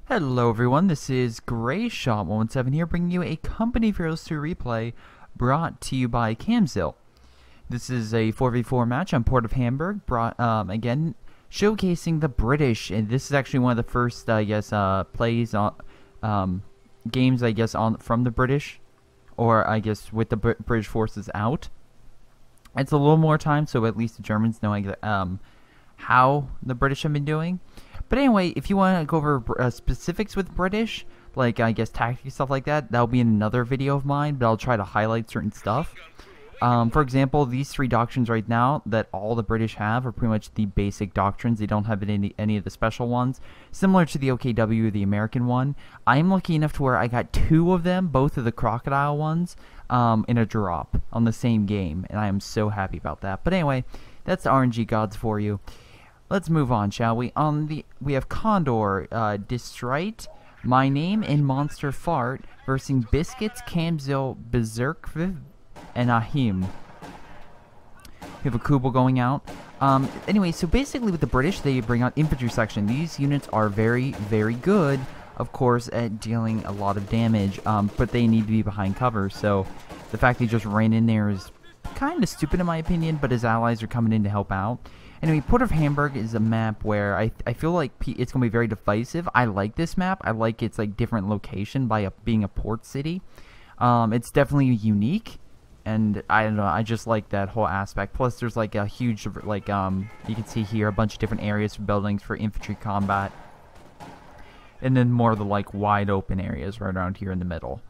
Hello everyone, this is Greyshot 117 here, bringing you a Company of Heroes 2 replay brought to you by Camzil. This is a 4v4 match on Port of Hamburg, again, showcasing the British, and this is actually one of the first, plays on, games, from the British, or I guess with the British forces out. It's a little more time, so at least the Germans know, how the British have been doing. But anyway, if you want to go over specifics with British, like I guess tactics, stuff like that, that'll be in another video of mine, but I'll try to highlight certain stuff. For example, these three doctrines right now that all the British have are pretty much the basic doctrines. They don't have any of the special ones. Similar to the OKW, the American one. I'm lucky enough to where I got two of them, both of the crocodile ones, in a drop on the same game, and I am so happy about that. But anyway, that's the RNG gods for you. Let's move on, shall we? We have Condor, Distrite, My Name, and Monster Fart versus Biscuits, Camzil, Berserk, and Ahim. We have a Kubel going out. Anyway, so basically with the British, they bring out Infantry section. These units are very, very good, of course, at dealing a lot of damage, but they need to be behind cover. So the fact they just ran in there is kind of stupid in my opinion, but his allies are coming in to help out. Anyway, Port of Hamburg is a map where I feel like it's going to be very divisive. I like this map. I like its like different location by being a port city. It's definitely unique, and I don't know, I just like that whole aspect. Plus there's like a huge, like, you can see here a bunch of different areas for buildings for infantry combat. And then more of the like wide open areas right around here in the middle.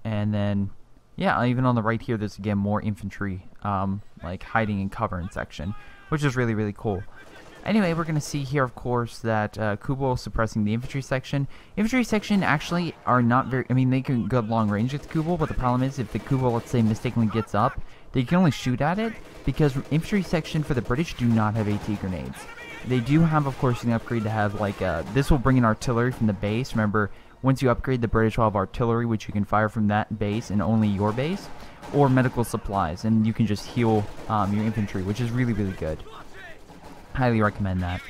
And then, yeah, even on the right here, there's again more infantry, like hiding in cover in section, which is really, really cool. Anyway, we're going to see here, of course, that Kubel suppressing the infantry section. Infantry section actually are not very, I mean, they can go long range with Kubel, but the problem is if the Kubel, let's say, mistakenly gets up, they can only shoot at it, because infantry section for the British do not have AT grenades. They do have, of course, an upgrade to have, like, this will bring in artillery from the base. Remember, once you upgrade, the British will have artillery, which you can fire from that base and only your base, or medical supplies, and you can just heal your infantry, which is really, really good. Highly recommend that.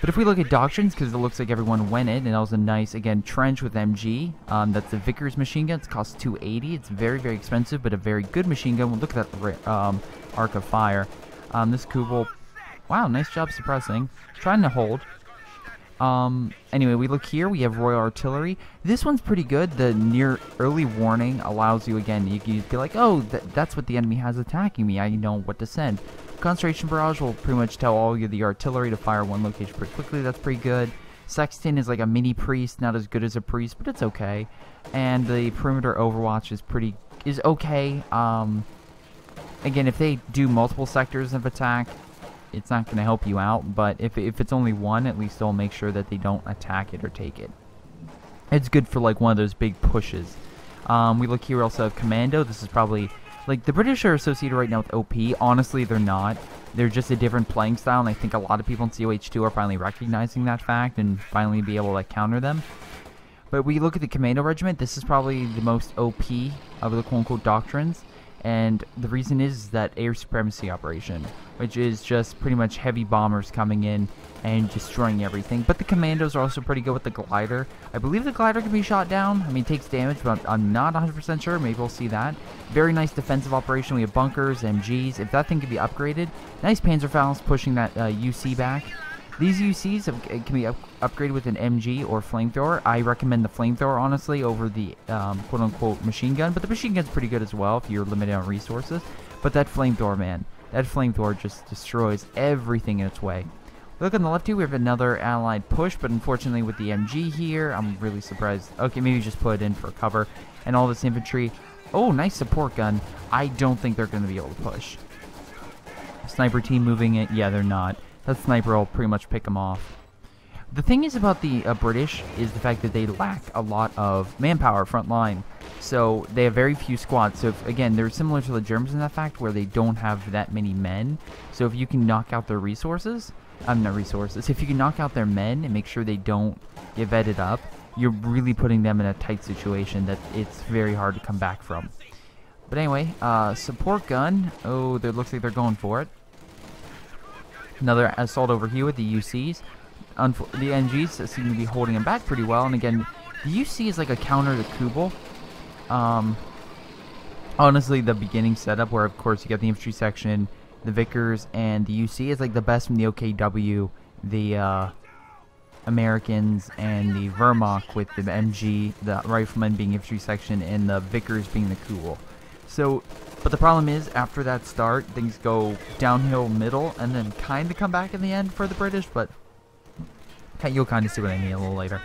But if we look at doctrines, because it looks like everyone went it, and that was a nice, again, trench with MG. That's the Vickers machine gun. It costs $280. It's very, very expensive, but a very good machine gun. Well, look at that arc of fire. This Kubel, wow, nice job suppressing. Trying to hold. Anyway, we look here, we have Royal Artillery. This one's pretty good. The near early warning allows you, again, you can be like, oh, that's what the enemy has attacking me. I know what to send. Concentration Barrage will pretty much tell all of the artillery to fire one location pretty quickly. That's pretty good. Sexton is like a mini priest, not as good as a priest, but it's okay. And the Perimeter Overwatch is okay. Again, if they do multiple sectors of attack, it's not going to help you out, but if it's only one, at least they'll make sure that they don't attack it or take it. It's good for like one of those big pushes. We look here, we also have Commando. This is probably, like, the British are associated right now with OP. Honestly, they're not. They're just a different playing style, and I think a lot of people in COH2 are finally recognizing that fact and finally be able to counter them. But we look at the Commando Regiment. This is probably the most OP of the quote-unquote doctrines. And the reason is that air supremacy operation, which is just pretty much heavy bombers coming in and destroying everything. But the commandos are also pretty good with the glider. I believe the glider can be shot down. I mean, it takes damage, but I'm not 100% sure. Maybe we'll see that. Very nice defensive operation. We have bunkers, MGs. If that thing could be upgraded, nice Panzerfaust pushing that UC back. These UCs can be upgraded with an MG or flamethrower. I recommend the flamethrower, honestly, over the quote-unquote machine gun. But the machine gun's pretty good as well if you're limited on resources. But that flamethrower, man, that flamethrower just destroys everything in its way. Look on the left here, we have another allied push, but unfortunately with the MG here, I'm really surprised. Okay, maybe just put it in for cover. And all this infantry. Oh, nice support gun. I don't think they're going to be able to push. Sniper team moving it. Yeah, they're not. That sniper will pretty much pick them off. The thing is about the British is the fact that they lack a lot of manpower front line. So they have very few squads. So if, again, they're similar to the Germans in that fact where they don't have that many men. So if you can knock out their resources, if you can knock out their men and make sure they don't get vetted up, you're really putting them in a tight situation that it's very hard to come back from. But anyway, support gun. Oh, it looks like they're going for it. Another assault over here with the UCs. the NGs seem to be holding him back pretty well. And again, the UC is like a counter to Kubel. Honestly, the beginning setup where, of course, you got the infantry section, the Vickers, and the UC is like the best from the OKW, the Americans, and the Wehrmacht with the MG, the riflemen being infantry section, and the Vickers being the Kubel. So, but the problem is, after that start, things go downhill middle, and then kind of come back in the end for the British, but you'll kind of see what I mean a little later.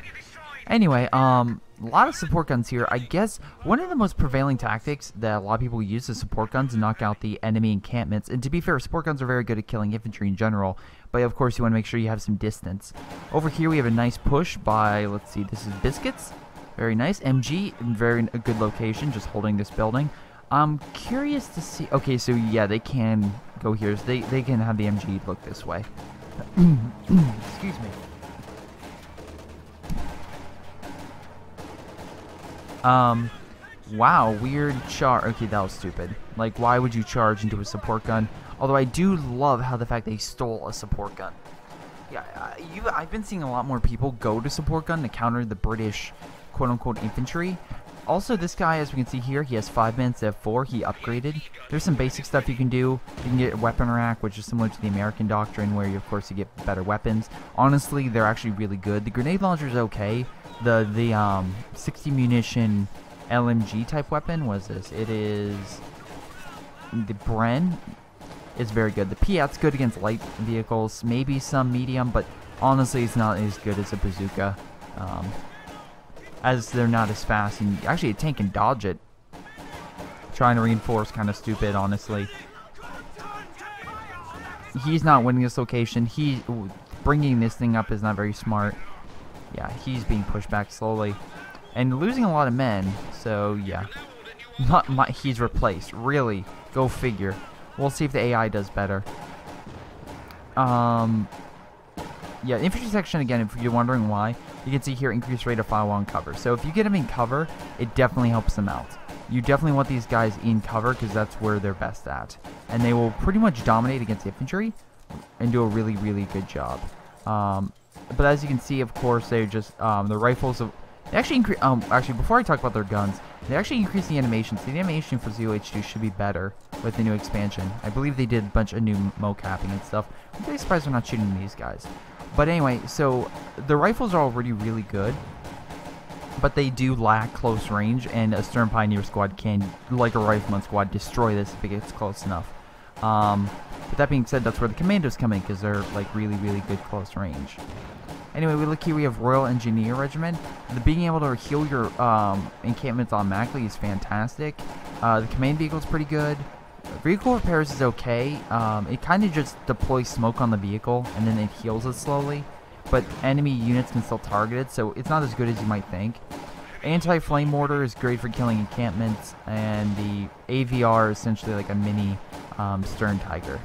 Anyway, a lot of support guns here. I guess one of the most prevailing tactics that a lot of people use is support guns to knock out the enemy encampments. And to be fair, support guns are very good at killing infantry in general, but of course you want to make sure you have some distance. Over here we have a nice push by, let's see, this is Biscuits. Very nice. MG, very a good location, just holding this building. I'm curious to see, okay, so yeah, they can go here. So they can have the MG look this way. Excuse me. Wow, weird charge. Okay, that was stupid. Like, why would you charge into a support gun? Although I do love how the fact they stole a support gun. Yeah, I've been seeing a lot more people go to support gun to counter the British quote-unquote infantry. Also, this guy, as we can see here, he has 5 men instead of 4. He upgraded. There's some basic stuff you can do. You can get a weapon rack, which is similar to the American doctrine, where of course you get better weapons. Honestly, they're actually really good. The grenade launcher is okay. The 60 munition LMG type weapon was this. It is the Bren is very good. The Piat's good against light vehicles, maybe some medium, but honestly, it's not as good as a bazooka. As they're not as fast, and actually a tank can dodge it. Trying to reinforce, kind of stupid, honestly. He's not winning this location. Bringing this thing up is not very smart. Yeah, he's being pushed back slowly. And losing a lot of men, so yeah. He's replaced. Really? Go figure. We'll see if the AI does better. Yeah, infantry section, again, if you're wondering why, you can see here increased rate of fire on cover. So if you get them in cover, it definitely helps them out. You definitely want these guys in cover because that's where they're best at. And they will pretty much dominate against infantry and do a really, really good job. But as you can see, of course, they're just, the rifles, they actually increase, actually, before I talk about their guns, they actually increase the animation. So the animation for ZOH2 should be better with the new expansion. I believe they did a bunch of new mocapping and stuff. I'm really surprised they're not shooting these guys. But anyway, so the rifles are already really good, but they do lack close range, and a Stern Pioneer squad can, like a Rifleman squad, destroy this if it gets close enough. But that being said, that's where the commandos come in, because they're like really, really good close range. Anyway, we look here, we have Royal Engineer Regiment. Being able to heal your encampments automatically is fantastic. The command vehicle is pretty good. Vehicle repairs is okay. It kind of just deploys smoke on the vehicle, and then it heals it slowly. But enemy units can still target it, so it's not as good as you might think. Anti-flame mortar is great for killing encampments, and the AVR is essentially like a mini Stern Tiger.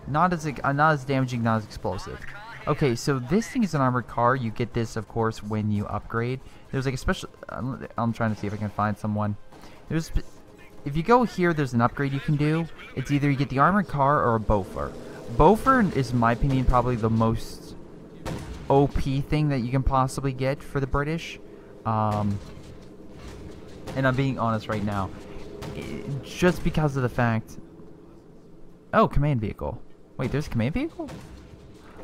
Not as damaging, not as explosive. Okay, so this thing is an armored car. You get this, of course, when you upgrade. There's like a special... I'm trying to see if I can find someone. If you go here, there's an upgrade you can do. It's either you get the armored car or a Boffer. Boffer is, in my opinion, probably the most OP thing that you can possibly get for the British. And I'm being honest right now. Just because of the fact... Oh, command vehicle. Wait, there's a command vehicle?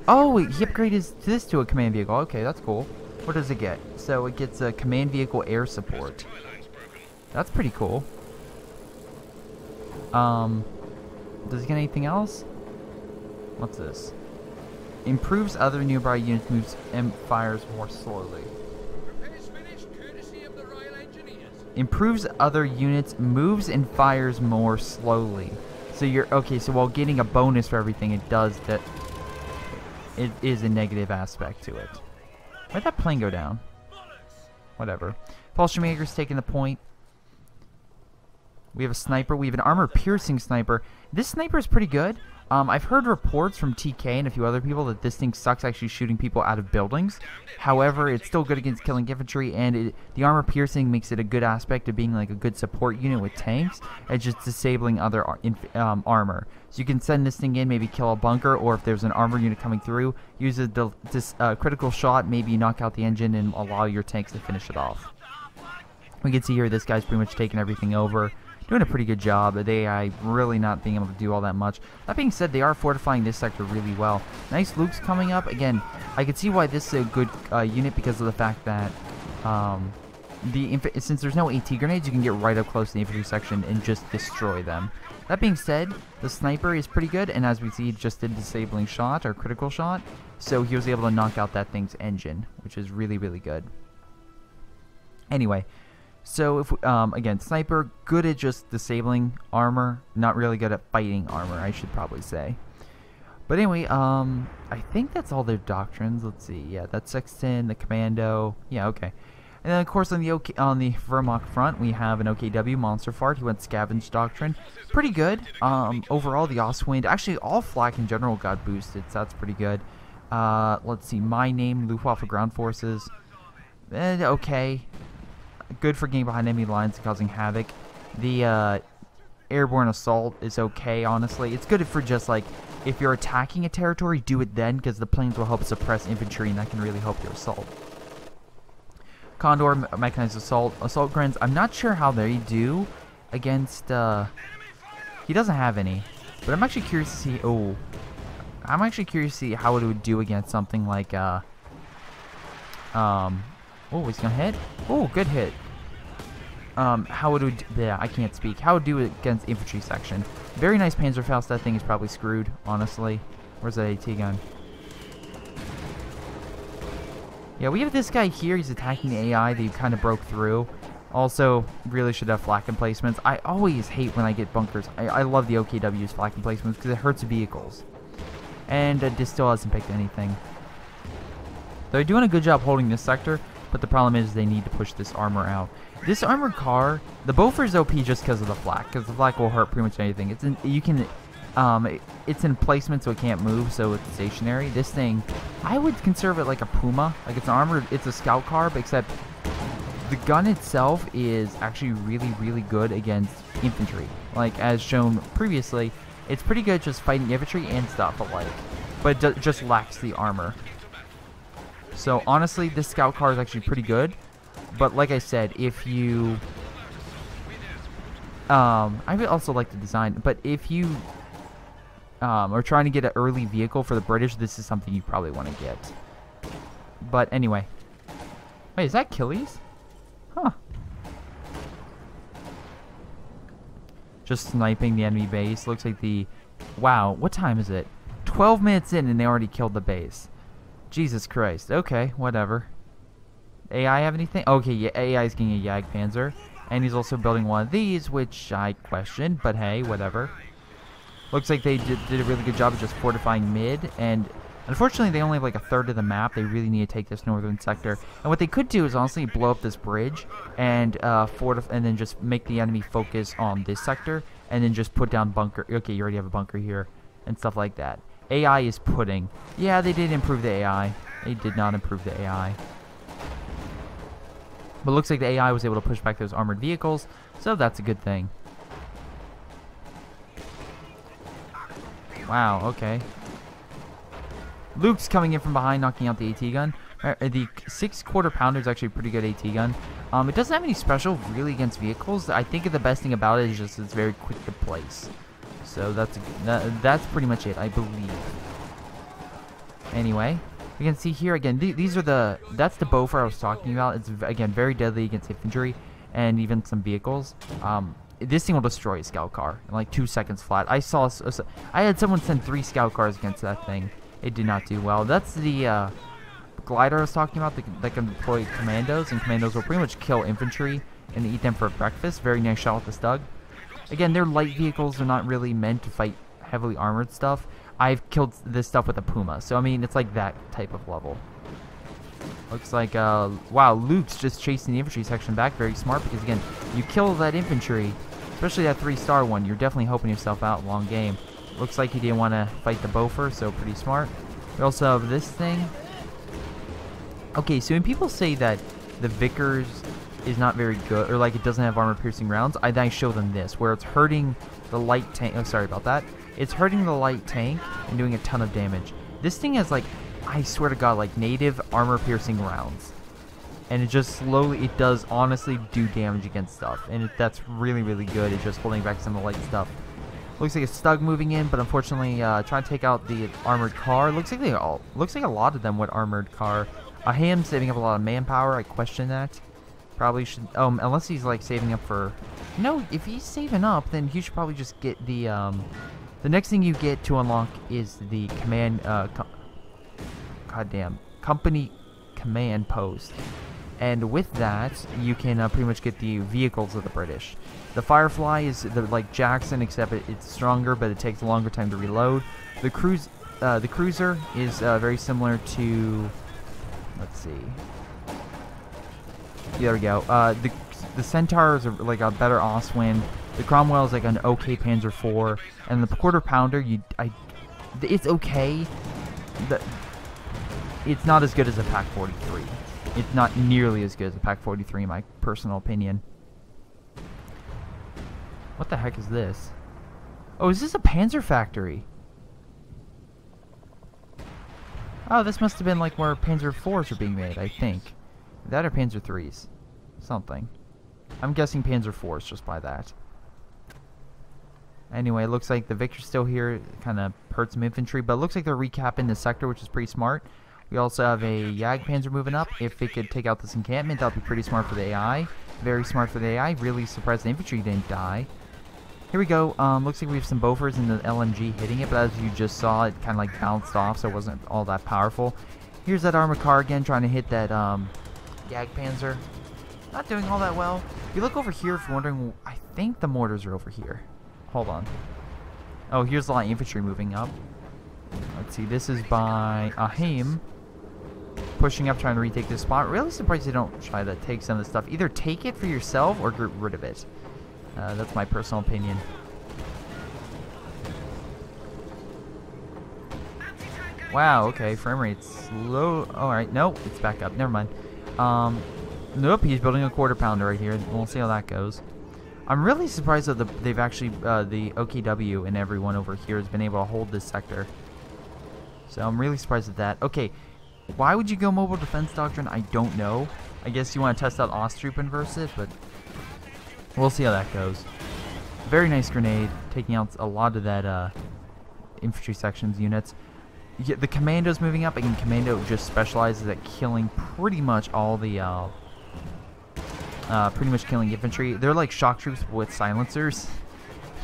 Oh, he upgraded this to a command vehicle. Okay, that's cool. What does it get? So it gets a command vehicle air support. That's pretty cool. Does it get anything else? What's this? Improves other nearby units, moves and fires more slowly. Improves other units, moves and fires more slowly. So you're okay. So while getting a bonus for everything, it does that. It is a negative aspect to it. Why'd that plane go down? Whatever. Fallschirmjäger's taking the point. We have a sniper. We have an armor-piercing sniper. This sniper is pretty good. I've heard reports from TK and a few other people that this thing sucks actually shooting people out of buildings. However, it's still good against killing infantry, and the armor-piercing makes it a good aspect of being like a good support unit with tanks, and just disabling other armor. So you can send this thing in, maybe kill a bunker, or if there's an armor unit coming through, use a critical shot, maybe knock out the engine and allow your tanks to finish it off. We can see here this guy's pretty much taking everything over. Doing a pretty good job. The AI really not being able to do all that much. That being said, they are fortifying this sector really well. Nice loops coming up. Again, I can see why this is a good unit because of the fact that since there's no AT grenades, you can get right up close to the infantry section and just destroy them. That being said, the sniper is pretty good, and as we see, just did disabling shot or critical shot, so he was able to knock out that thing's engine, which is really, really good. Anyway. So, if again, sniper, good at just disabling armor, not really good at fighting armor, I should probably say. But anyway, I think that's all their doctrines. Let's see, yeah, that's Sexton, the Commando, yeah, okay. And then, of course, on the Wehrmacht front, we have an OKW, Monster Fart. He went Scavenge Doctrine. Pretty good. Overall, the Ostwind, actually, all flak in general got boosted, so that's pretty good. Let's see, My Name, Luftwaffe Ground Forces, okay. Good for getting behind enemy lines and causing havoc. The airborne assault is okay, honestly. It's good for just like, if you're attacking a territory, do it then, because the planes will help suppress infantry, and that can really help your assault. Condor, Mechanized Assault. Assault Grens, I'm not sure how they do against, he doesn't have any. But I'm actually curious to see, I'm actually curious to see how it would do against something like, oh, he's gonna hit. Oh, good hit. How would it? Yeah, I can't speak. How would it do it against infantry section? Very nice Panzerfaust. That thing is probably screwed, honestly. Where's that AT gun? Yeah, we have this guy here. He's attacking the AI that you kind of broke through. Also, really should have flak emplacements. I always hate when I get bunkers. I love the OKW's flak emplacements because it hurts vehicles. And this still hasn't picked anything. They're doing a good job holding this sector. But the problem is they need to push this armor out. This armored car, the Bofors is OP just because of the flak, because the flak will hurt pretty much anything. It's in placement so it can't move, so it's stationary. This thing, I would conserve it like a Puma, like it's an armored, it's a scout car, but except the gun itself is actually really, really good against infantry. Like as shown previously, it's pretty good just fighting infantry and stuff alike, but it just lacks the armor. So honestly, this scout car is actually pretty good, but like I said, if you, I would also like the design, but if you are trying to get an early vehicle for the British, this is something you probably want to get. But anyway, wait, is that Achilles? Huh. Just sniping the enemy base. Looks like wow, what time is it? 12 minutes in and they already killed the base. Jesus Christ. Okay, whatever. AI have anything? Okay, yeah, AI is getting a Jagdpanzer. And he's also building one of these, which I question, but hey, whatever. Looks like they did a really good job of just fortifying mid, and unfortunately they only have like a third of the map. They really need to take this northern sector. And what they could do is honestly blow up this bridge and then just make the enemy focus on this sector, and then just put down bunker. Okay, you already have a bunker here, and stuff like that. AI is pudding. Yeah, they did improve the AI. They did not improve the AI. But it looks like the AI was able to push back those armored vehicles, so that's a good thing. Wow, okay. Luke's coming in from behind, knocking out the AT gun. The 6 quarter-pounder is actually a pretty good AT gun. It doesn't have any special really against vehicles. I think the best thing about it is just it's very quick to place. So that's pretty much it, I believe. Anyway, you can see here again. That's the Bofors I was talking about. It's again very deadly against infantry and even some vehicles. This thing will destroy a scout car in like 2 seconds flat. I had someone send 3 scout cars against that thing. It did not do well. That's the glider I was talking about that can deploy commandos, and commandos will pretty much kill infantry and eat them for breakfast. Very nice shot with the Stug. Again, they're light vehicles. They're not really meant to fight heavily armored stuff. I've killed this stuff with a Puma, so I mean, it's like that type of level. Looks like, wow, Luke's just chasing the infantry section back. Very smart, because again, you kill that infantry, Especially that 3-star one. You're definitely helping yourself out long game. Looks like he didn't want to fight the Boffer, so pretty smart. We also have this thing. Okay, so when people say that the Vickers is not very good, or like it doesn't have armor-piercing rounds, I then show them this, where it's hurting the light tank. Oh, sorry about that. It's hurting the light tank and doing a ton of damage. This thing has, like, I swear to God, like native armor-piercing rounds. And it just slowly, it does honestly do damage against stuff. And that's really, really good. It's just holding back some of the light stuff. Looks like a Stug moving in, but unfortunately, trying to take out the armored car. Looks like a lot of them with armored car. Ham saving up a lot of manpower. I question that. Probably should. Oh, unless he's like saving up for. No, if he's saving up, then he should probably just get the. The next thing you get to unlock is the command. Goddamn, company command post. And with that, you can pretty much get the vehicles of the British. The Firefly is like Jackson, except it's stronger, but it takes a longer time to reload. The Cruiser is very similar to. Let's see. There we go. The Centaurs are like a better Oswin. The Cromwell is like an okay Panzer IV, and the Quarter Pounder, it's okay. It's not as good as a Pack 43. It's not nearly as good as a Pack 43 in my personal opinion. What the heck is this? Oh, is this a Panzer factory? Oh, this must have been like where Panzer IVs are being made, I think. That or Panzer IIIs. Something. I'm guessing Panzer IVs just by that. Anyway, it looks like the Victor's still here. Kind of hurts some infantry, but it looks like they're recapping the sector, which is pretty smart. We also have a Jagdpanzer moving up. If it could take out this encampment, that would be pretty smart for the AI. Very smart for the AI. Really surprised the infantry didn't die. Here we go. Looks like we have some Bofors and the LMG hitting it, but as you just saw, it kind of like bounced off, so it wasn't all that powerful. Here's that armored car again, trying to hit that Jagdpanzer. Not doing all that well. If you look over here, if you're wondering, I think the mortars are over here. Hold on. Oh, here's a lot of infantry moving up. Let's see. This is by Ahim. Pushing up, trying to retake this spot. Really surprised they don't try to take some of this stuff. Either take it for yourself or get rid of it. That's my personal opinion. Wow, okay, frame rate's low. Alright, nope, it's back up. Never mind. Nope, he's building a quarter pounder right here. We'll see how that goes. I'm really surprised that they've actually, the OKW and everyone over here has been able to hold this sector. So I'm really surprised at that. Okay, why would you go mobile defense doctrine? I don't know. I guess you want to test out Ostrup versus it, but we'll see how that goes. Very nice grenade, taking out a lot of that infantry sections units. Yeah, the commando's moving up. Again, commando just specializes at killing pretty much all the pretty much killing infantry. They're like shock troops with silencers.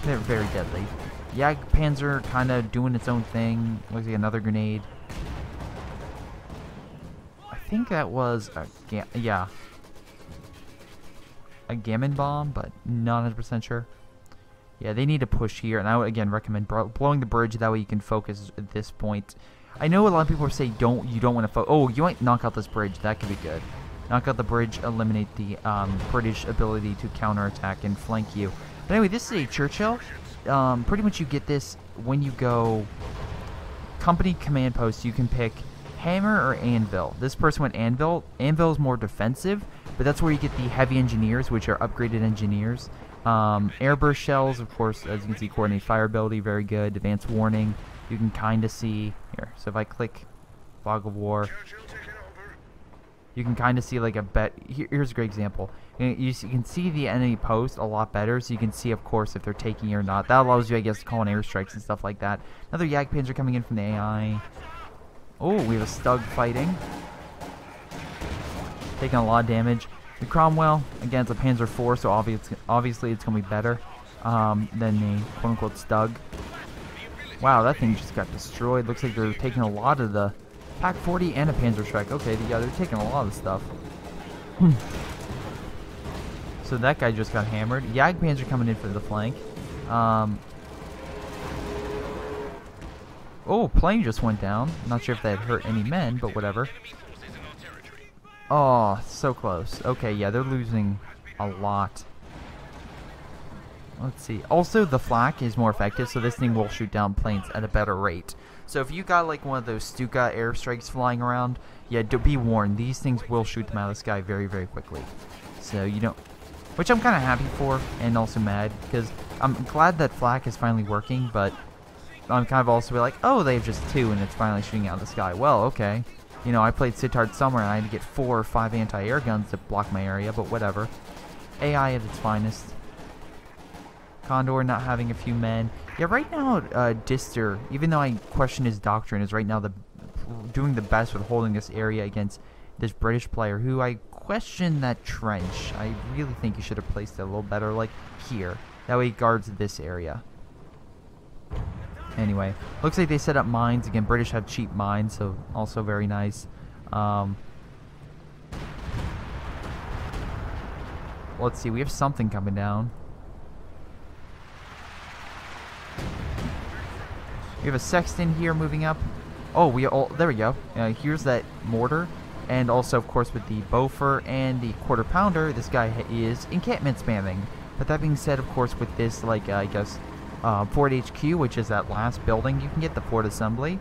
They're very deadly. Jagdpanzer kind of doing its own thing. Looks like another grenade. I think that was a a gammon bomb, but not 100% sure. Yeah, they need to push here, and I would again recommend blowing the bridge. That way you can focus at this point. I know a lot of people say you don't want to focus. Oh, you might knock out this bridge. That could be good. Knock out the bridge, eliminate the British ability to counterattack and flank you. But anyway, this is a Churchill. Pretty much you get this when you go company command post. You can pick Hammer or Anvil. This person went Anvil. Anvil is more defensive, but that's where you get the heavy engineers, which are upgraded engineers. Airburst shells, of course, as you can see, coordinate fire ability, very good. Advanced warning, you can kind of see here. So if I click Fog of War, you can kind of see like a here's a great example. You can see the enemy post a lot better, so you can see, of course, if they're taking it or not. That allows you, I guess, to call in airstrikes and stuff like that. Another Jagdpanzer coming in from the AI. Oh, we have a Stug fighting. Taking a lot of damage. The Cromwell, again, it's a Panzer IV, so obviously it's going to be better than the quote-unquote Stug. Wow, that thing just got destroyed. Looks like they're taking a lot of the Pack 40 and a Panzer Strike. Okay, yeah, they're taking a lot of stuff. So that guy just got hammered. Jagdpanzer coming in for the flank. Oh, plane just went down. Not sure if that hurt any men, but whatever. Oh, so close. Okay, yeah, they're losing a lot. Let's see. Also, the flak is more effective, so this thing will shoot down planes at a better rate. So if you got like one of those Stuka airstrikes flying around, yeah, be warned. These things will shoot them out of the sky very, very quickly. So you don't... Which I'm kind of happy for, and also mad, because I'm glad that flak is finally working, but I'm kind of also like, oh, they have just 2, and it's finally shooting out of the sky. Well, okay. You know, I played Sittard Summer, and I had to get 4 or 5 anti-air guns to block my area, but whatever. AI at its finest. Condor not having a few men. Yeah, right now, Dister, even though I question his doctrine, is right now doing the best with holding this area against this British player, who I question that trench. I really think he should have placed it a little better, like here. That way he guards this area. Anyway, looks like they set up mines. Again, British have cheap mines, so also very nice. Let's see, we have something coming down. We have a sexton here moving up. Oh, there we go. Here's that mortar. And also, of course, with the Beaufort and the quarter pounder, this guy is encampment spamming. But that being said, of course, with this, like, I guess, Fort HQ, which is that last building, you can get the Fort Assembly.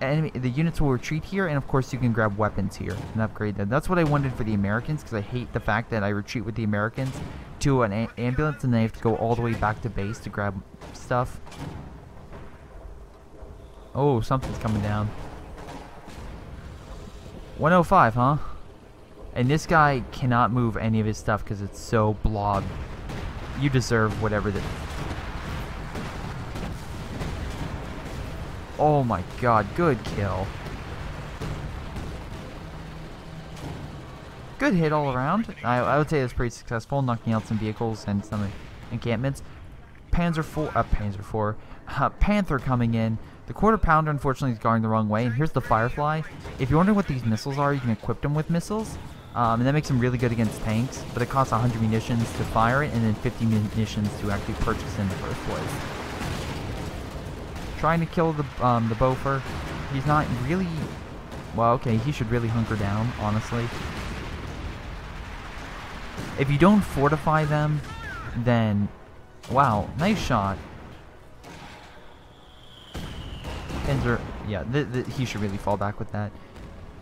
And the units will retreat here, and of course, you can grab weapons here and upgrade them. That's what I wanted for the Americans, because I hate the fact that I retreat with the Americans to an ambulance, and then I have to go all the way back to base to grab stuff. Oh, something's coming down. 105, huh? And this guy cannot move any of his stuff because it's so blob. You deserve whatever the... Oh my god, good kill. Good hit all around. I would say it's pretty successful, knocking out some vehicles and some encampments. Panther coming in. The quarter pounder, unfortunately, is going the wrong way. And here's the Firefly. If you're wondering what these missiles are, you can equip them with missiles. And that makes them really good against tanks. But it costs 100 munitions to fire it, and then 50 munitions to actually purchase in the first place. Trying to kill the Beaufort. He's not really... Well, okay, he should really hunker down, honestly. If you don't fortify them, then... Wow, nice shot. Panzer, yeah, he should really fall back with that.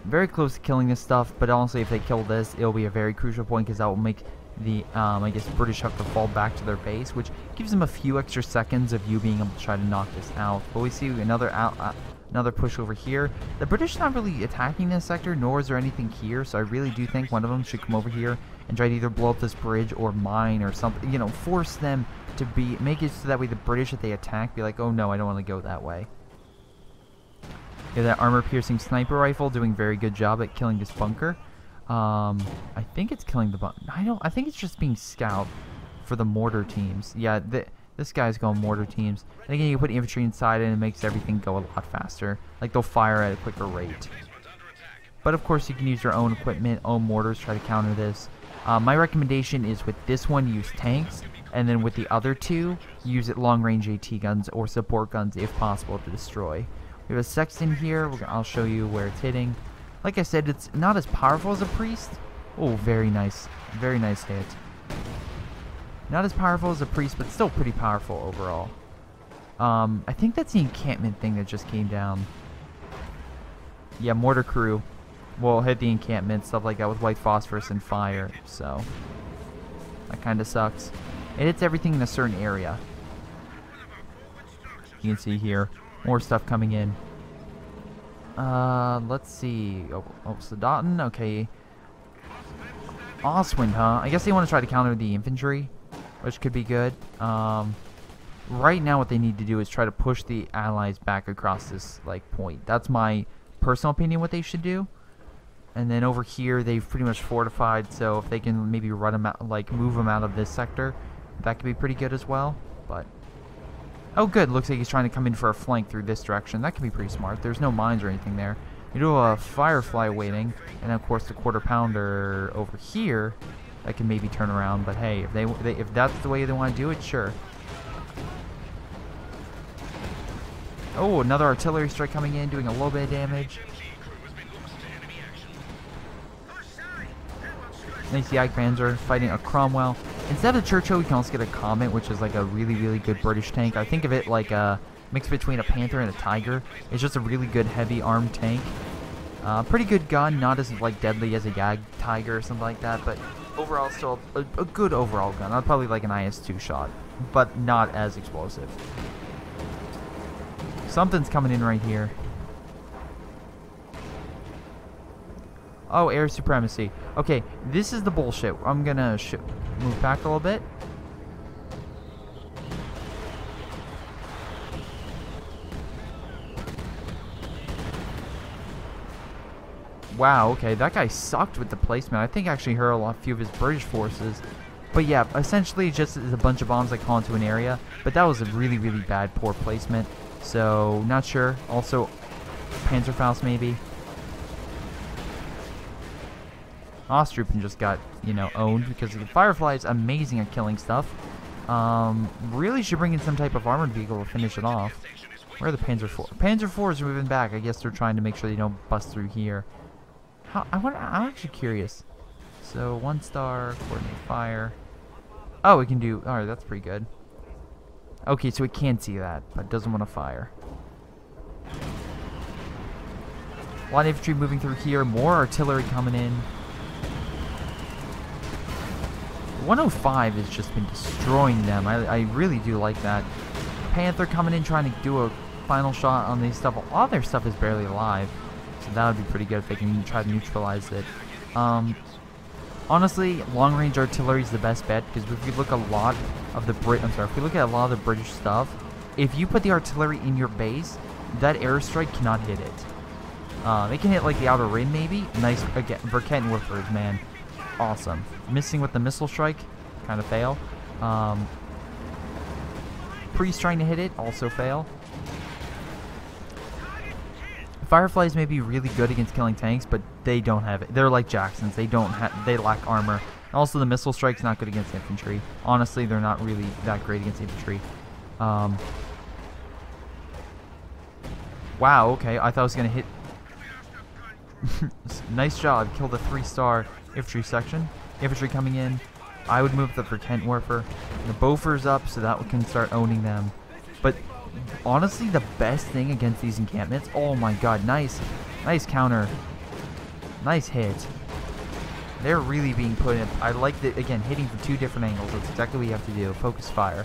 Very close to killing this stuff, but honestly, if they kill this, it'll be a very crucial point, because that will make the, I guess, British have to fall back to their base, which gives them a few extra seconds of you being able to try to knock this out. But we see another push over here. The British are not really attacking this sector, nor is there anything here, so I really do think one of them should come over here and try to either blow up this bridge or mine or something, you know, force them to make it so that way the British, if they attack, be like, oh no, I don't want to go that way. Yeah, that armor-piercing sniper rifle doing very good job at killing this bunker. I think it's killing the bunker. I think it's just being scout for the mortar teams. Yeah, this guy's going mortar teams. And again, you put infantry inside and it makes everything go a lot faster. Like, they'll fire at a quicker rate. But of course, you can use your own equipment, own mortars, try to counter this. My recommendation is with this one, use tanks. And then with the other two, use it long-range AT guns or support guns if possible to destroy. We have a sexton here. I'll show you where it's hitting. Like I said, it's not as powerful as a priest. Oh, very nice. Very nice hit. Not as powerful as a priest, but still pretty powerful overall. I think that's the encampment thing that just came down. Yeah, mortar crew will hit the encampment, stuff like that with white phosphorus and fire. So, that kind of sucks. It hits everything in a certain area. You can see here. More stuff coming in. Let's see. Oh, Sodatin. Okay. Oswind, huh? I guess they want to try to counter the infantry, which could be good. Right now what they need to do is try to push the allies back across this, like, point. That's my personal opinion what they should do. And then over here, they've pretty much fortified, so if they can maybe run them out, like, move them out of this sector, that could be pretty good as well. But... oh, good. Looks like he's trying to come in for a flank through this direction. That could be pretty smart. There's no mines or anything there. You do a Firefly waiting, and then, of course, the quarter pounder over here that can maybe turn around. But hey, if that's the way they want to do it, sure. Oh, another artillery strike coming in, doing a little bit of damage. Nice Jagdpanzer fighting a Cromwell. Instead of the Churchill, we can also get a Comet, which is like a really, really good British tank. I think of it like a mix between a Panther and a Tiger. It's just a really good heavy armed tank. Pretty good gun, not as like deadly as a Jag Tiger or something like that, but overall still a good overall gun. I'd probably like an IS-2 shot, but not as explosive. Something's coming in right here. Oh, air supremacy. Okay, this is the bullshit. I'm gonna move back a little bit. Wow, okay, that guy sucked with the placement. I think I actually hurt a few of his British forces. But yeah, essentially just a bunch of bombs that call into an area. But that was a really, really bad, poor placement. So, not sure. Also, Panzerfaust maybe. Ostrupen just got, you know, owned because the Firefly is amazing at killing stuff. Really should bring in some type of armored vehicle to finish it off. Where are the Panzer IV? Panzer IVs are moving back. I guess they're trying to make sure they don't bust through here. I'm actually curious. So 1-star, coordinate fire. Oh, it can do. Alright, that's pretty good. Okay, so it can see that, but doesn't want to fire. A lot of infantry moving through here. More artillery coming in. 105 has just been destroying them. I really do like that. Panther coming in trying to do a final shot on these stuff. A lot of their stuff is barely alive. So that would be pretty good if they can try to neutralize it. Honestly, long-range artillery is the best bet because if you look at a lot of the if we look at a lot of the British stuff, if you put the artillery in your base, that airstrike cannot hit it. They can hit like the outer rim maybe. Nice again, Verket and Woofers, man, awesome. Missing with the missile strike, kind of fail. Priest trying to hit it, also fail. Fireflies may be really good against killing tanks, but they don't have it. They're like Jacksons. They lack armor. And also, the missile strike's not good against infantry. Honestly, they're not really that great against infantry. Wow, okay. I thought I was going to hit... Nice job. Killed a 3-star infantry section. Infantry coming in. I would move the Verkent Warfer. The Bofors up so that we can start owning them. But... honestly, the best thing against these encampments... oh my god, nice counter. Nice hit. They're really being put in... I like that, again, hitting from 2 different angles. That's exactly what you have to do. Focus fire.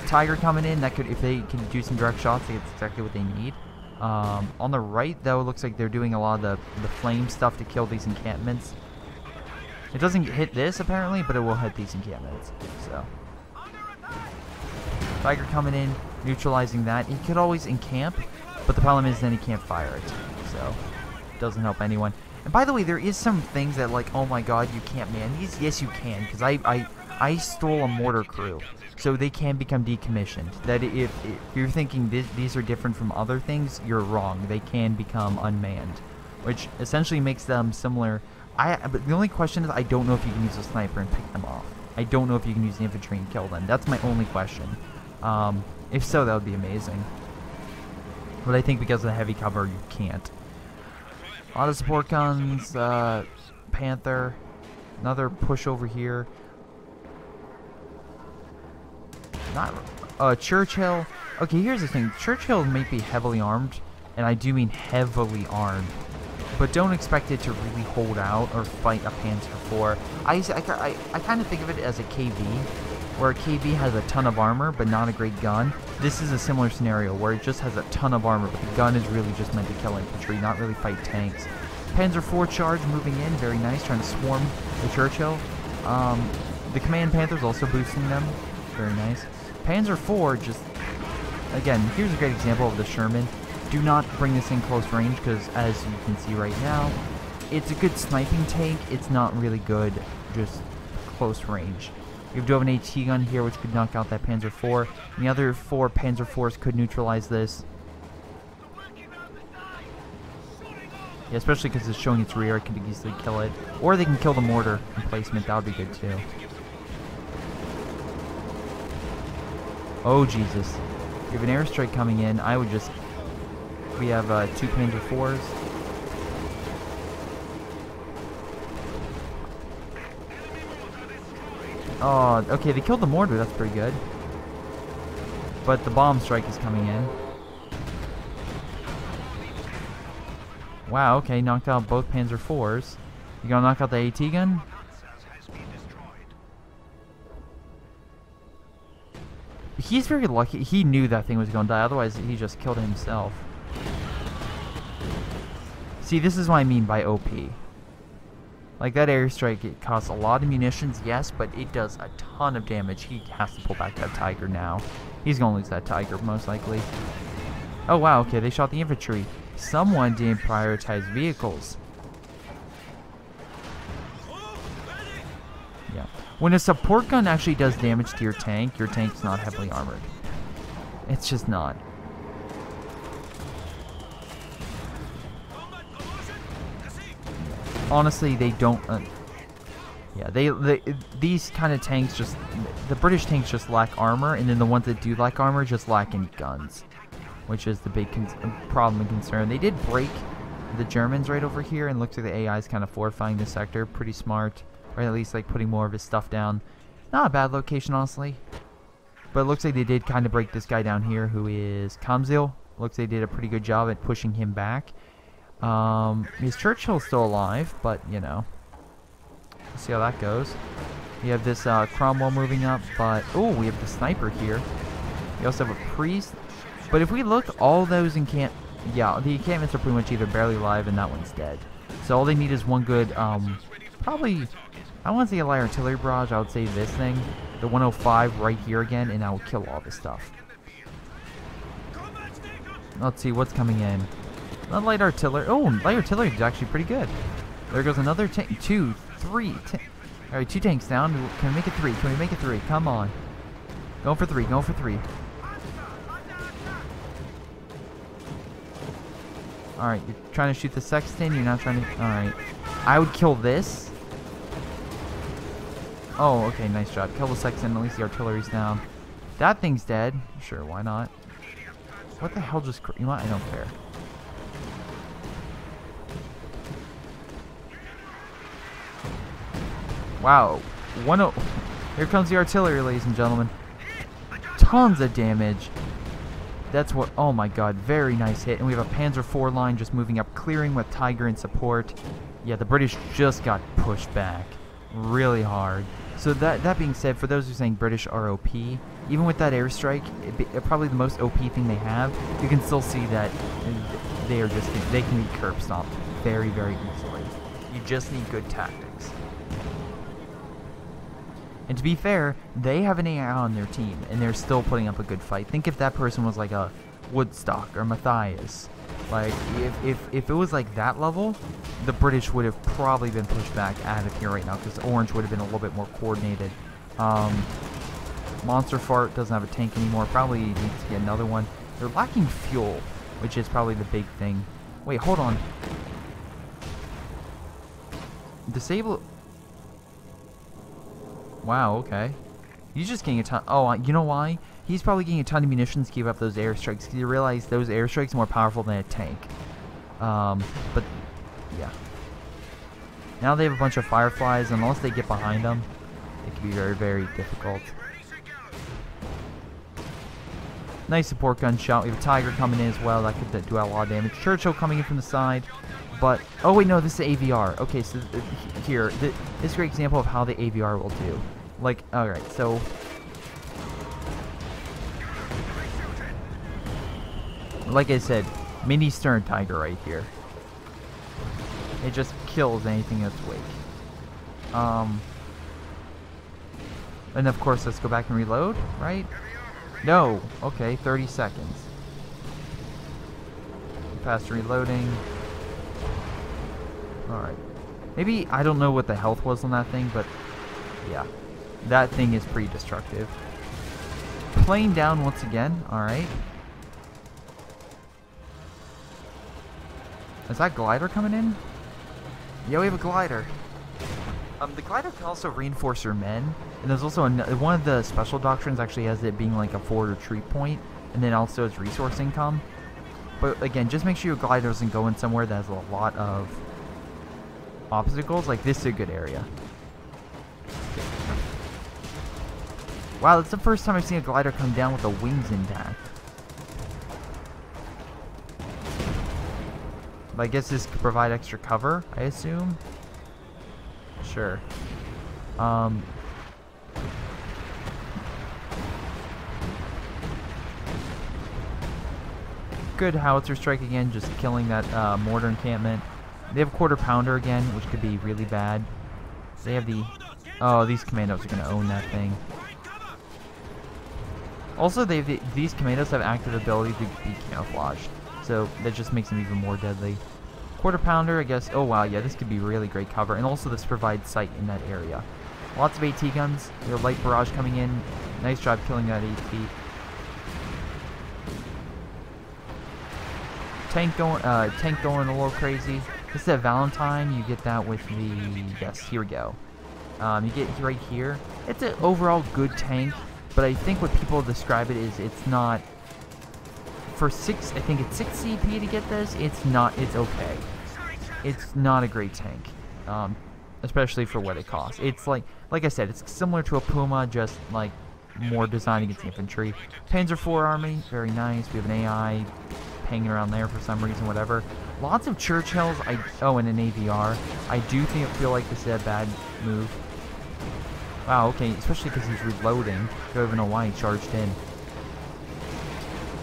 Tiger coming in, that could, if they can do some direct shots, that's exactly what they need. On the right, though, it looks like they're doing a lot of the flame stuff to kill these encampments. It doesn't hit this, apparently, but it will hit these encampments. So... Tiger coming in, neutralizing that. He could always encamp, but the problem is then he can't fire it. So, it doesn't help anyone. And by the way, there is some things that like, oh my god, you can't man these. Yes, you can, because I stole a mortar crew. So they can become decommissioned. That if you're thinking these are different from other things, you're wrong. They can become unmanned, which essentially makes them similar. But the only question is, I don't know if you can use a sniper and pick them off. I don't know if you can use the infantry and kill them. That's my only question. If so, that would be amazing. But I think because of the heavy cover, you can't. A lot of support guns, Panther, another push over here. Not, Churchill. Okay, here's the thing. Churchill may be heavily armed, and I do mean heavily armed. But don't expect it to really hold out or fight a Panzer IV. I kind of think of it as a KV, where a KV has a ton of armor, but not a great gun. This is a similar scenario, where it just has a ton of armor, but the gun is really just meant to kill infantry, not really fight tanks. Panzer IV charge moving in, very nice, trying to swarm the Churchill. The Command Panther's also boosting them, very nice. Panzer IV just, again, here's a great example of the Sherman. Do not bring this in close range, because as you can see right now, it's a good sniping tank. It's not really good just close range. We do have an AT gun here, which could knock out that Panzer IV. And the other 4 Panzer IVs could neutralize this. Yeah, especially because it's showing its rear, it can easily kill it. Or they can kill the mortar emplacement, that would be good too. Oh, Jesus. We have an airstrike coming in. I would just... We have 2 Panzer IVs. Oh, okay, they killed the mortar. That's pretty good. But the bomb strike is coming in. Wow, okay, knocked out both Panzer IVs. You gonna knock out the AT gun? He's very lucky. He knew that thing was gonna die, otherwise he just killed it himself. See, this is what I mean by OP. Like, that airstrike, it costs a lot of munitions, yes, but it does a ton of damage. He has to pull back that Tiger now. He's gonna lose that Tiger, most likely. Oh, wow, okay, they shot the infantry. Someone didn't prioritize vehicles. Yeah. When a support gun actually does damage to your tank's not heavily armored. It's just not. Honestly, they don't... yeah, these kind of tanks just... The British tanks just lack armor, and then the ones that do lack armor just lack in guns. Which is the big problem and concern. They did break the Germans right over here, and looks like the AI is kind of fortifying this sector. Pretty smart. Or at least like putting more of his stuff down. Not a bad location, honestly. But it looks like they did kind of break this guy down here, who is Kamzil. Looks like they did a pretty good job at pushing him back. His Churchill's still alive, but, you know. Let's see how that goes. You have this Cromwell moving up, but... Oh, we have the sniper here. We also have a priest. But if we look, all those encampments... Yeah, the encampments are pretty much either barely alive and that one's dead. So all they need is one good, probably... I want to say a light artillery barrage. I would say this thing. The 105 right here again, and that will kill all this stuff. Let's see what's coming in. Not light artillery. Oh, light artillery is actually pretty good. There goes another tank. 2, 3. Alright, 2 tanks down. Can we make it 3? Can we make it 3? Come on. Going for 3. Going for 3. Alright, you're trying to shoot the sexton. You're not trying to... Alright. I would kill this. Oh, okay. Nice job. Kill the sexton. At least the artillery's down. That thing's dead. Sure, why not? What the hell just... You know what? I don't care. Wow. Here comes the artillery, ladies and gentlemen. Tons of damage. That's what... Oh my god. Very nice hit. And we have a Panzer IV line just moving up, clearing with Tiger in support. Yeah, the British just got pushed back really hard. So that being said, for those who are saying British are OP, even with that airstrike, probably the most OP thing they have, you can still see that they can be curb stomped very, very easily. You just need good tactics. And to be fair, they have an AI on their team, and they're still putting up a good fight. Think if that person was like a Woodstock or Matthias. Like, if it was like that level, the British would have probably been pushed back out of here right now, because Orange would have been a little bit more coordinated. Monster Fart doesn't have a tank anymore. Probably needs to get another one. They're lacking fuel, which is probably the big thing. Wait, hold on. Disable... Wow, okay. He's just getting a ton... Oh, you know why? He's probably getting a ton of munitions to keep up those airstrikes, because you realize those airstrikes are more powerful than a tank. But, yeah. Now they have a bunch of Fireflies, and unless they get behind them, it can be very, very difficult. Nice support gun shot. We have a Tiger coming in as well. That could do a lot of damage. Churchill coming in from the side. But, oh wait, no, this is AVR. Okay, so here, this is a great example of how the AVR will do. Like, alright, so... Like I said, mini Stern Tiger right here. It just kills anything in its wake. And of course, let's go back and reload, right? No! Okay, 30 seconds. Fast reloading. Alright. Maybe, I don't know what the health was on that thing, but yeah. That thing is pretty destructive. Plane down once again, alright. Is that glider coming in? Yeah, we have a glider. The glider can also reinforce your men, and there's also one of the special doctrines actually has it being like a forward retreat point, and then also it's resource income. But again, just make sure your glider doesn't go in somewhere that has a lot of obstacles. Like this is a good area. Wow, that's the first time I've seen a glider come down with the wings intact. But I guess this could provide extra cover, I assume. Sure. Good howitzer strike again, just killing that mortar encampment. They have a quarter pounder again, which could be really bad. They have the... Oh, these commandos are going to own that thing. Also, these commandos have active ability to be camouflaged, so that just makes them even more deadly. Quarter pounder, I guess. Oh wow, yeah, this could be really great cover, and also this provides sight in that area. Lots of AT guns. Your light barrage coming in. Nice job killing that AT. Tank going a little crazy. This is a Valentine. You get that with the... Yes, here we go. You get right here. It's an overall good tank, but I think what people describe it is it's not... For 6, I think it's 6 CP to get this. It's not... It's okay. It's not a great tank. Especially for what it costs. It's like I said, it's similar to a Puma, just like more designed against infantry. Panzer IV Army, very nice. We have an AI hanging around there for some reason, whatever. Lots of Churchills. Oh, and an AVR. I do feel like this is a bad move. Wow, okay, especially because he's reloading. I don't even know why he charged in.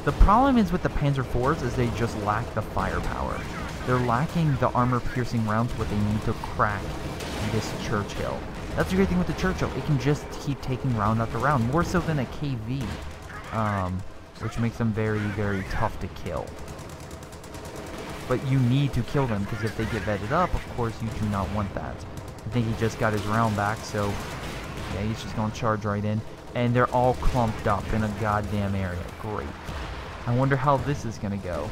The problem is with the Panzer IVs is they just lack the firepower. They're lacking the armor-piercing rounds, what they need to crack this Churchill. That's the great thing with the Churchill. It can just keep taking round after round, more so than a KV, which makes them very, very tough to kill. But you need to kill them, because if they get vetted up, of course, you do not want that. I think he just got his round back, so yeah, he's just going to charge right in. And they're all clumped up in a goddamn area. Great. I wonder how this is going to go.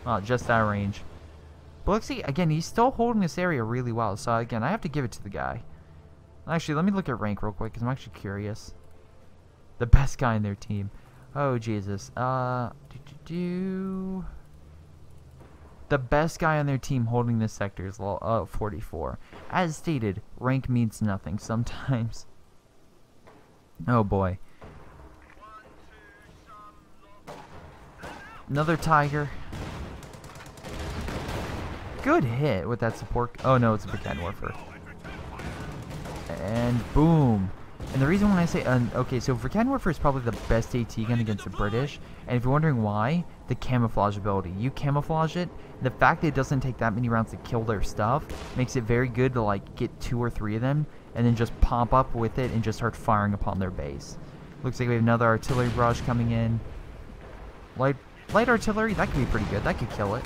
Oh, just that range. But let's see, again, he's still holding this area really well. So again, I have to give it to the guy. Actually, let me look at rank real quick, because I'm actually curious. The best guy in their team. Oh, Jesus. The best guy on their team holding this sector is 44. As stated, rank means nothing sometimes. Oh, boy. Another Tiger. Good hit with that support. Oh, no, it's a Verkenwerfer. And boom. And the reason why I say... okay, so Verkenwerfer is probably the best AT gun against the British. And if you're wondering why, the camouflage ability. You camouflage it. The fact that it doesn't take that many rounds to kill their stuff makes it very good to, like, get 2 or 3 of them and then just pop up with it and just start firing upon their base. Looks like we have another artillery barrage coming in. Light artillery, that could be pretty good. That could kill it.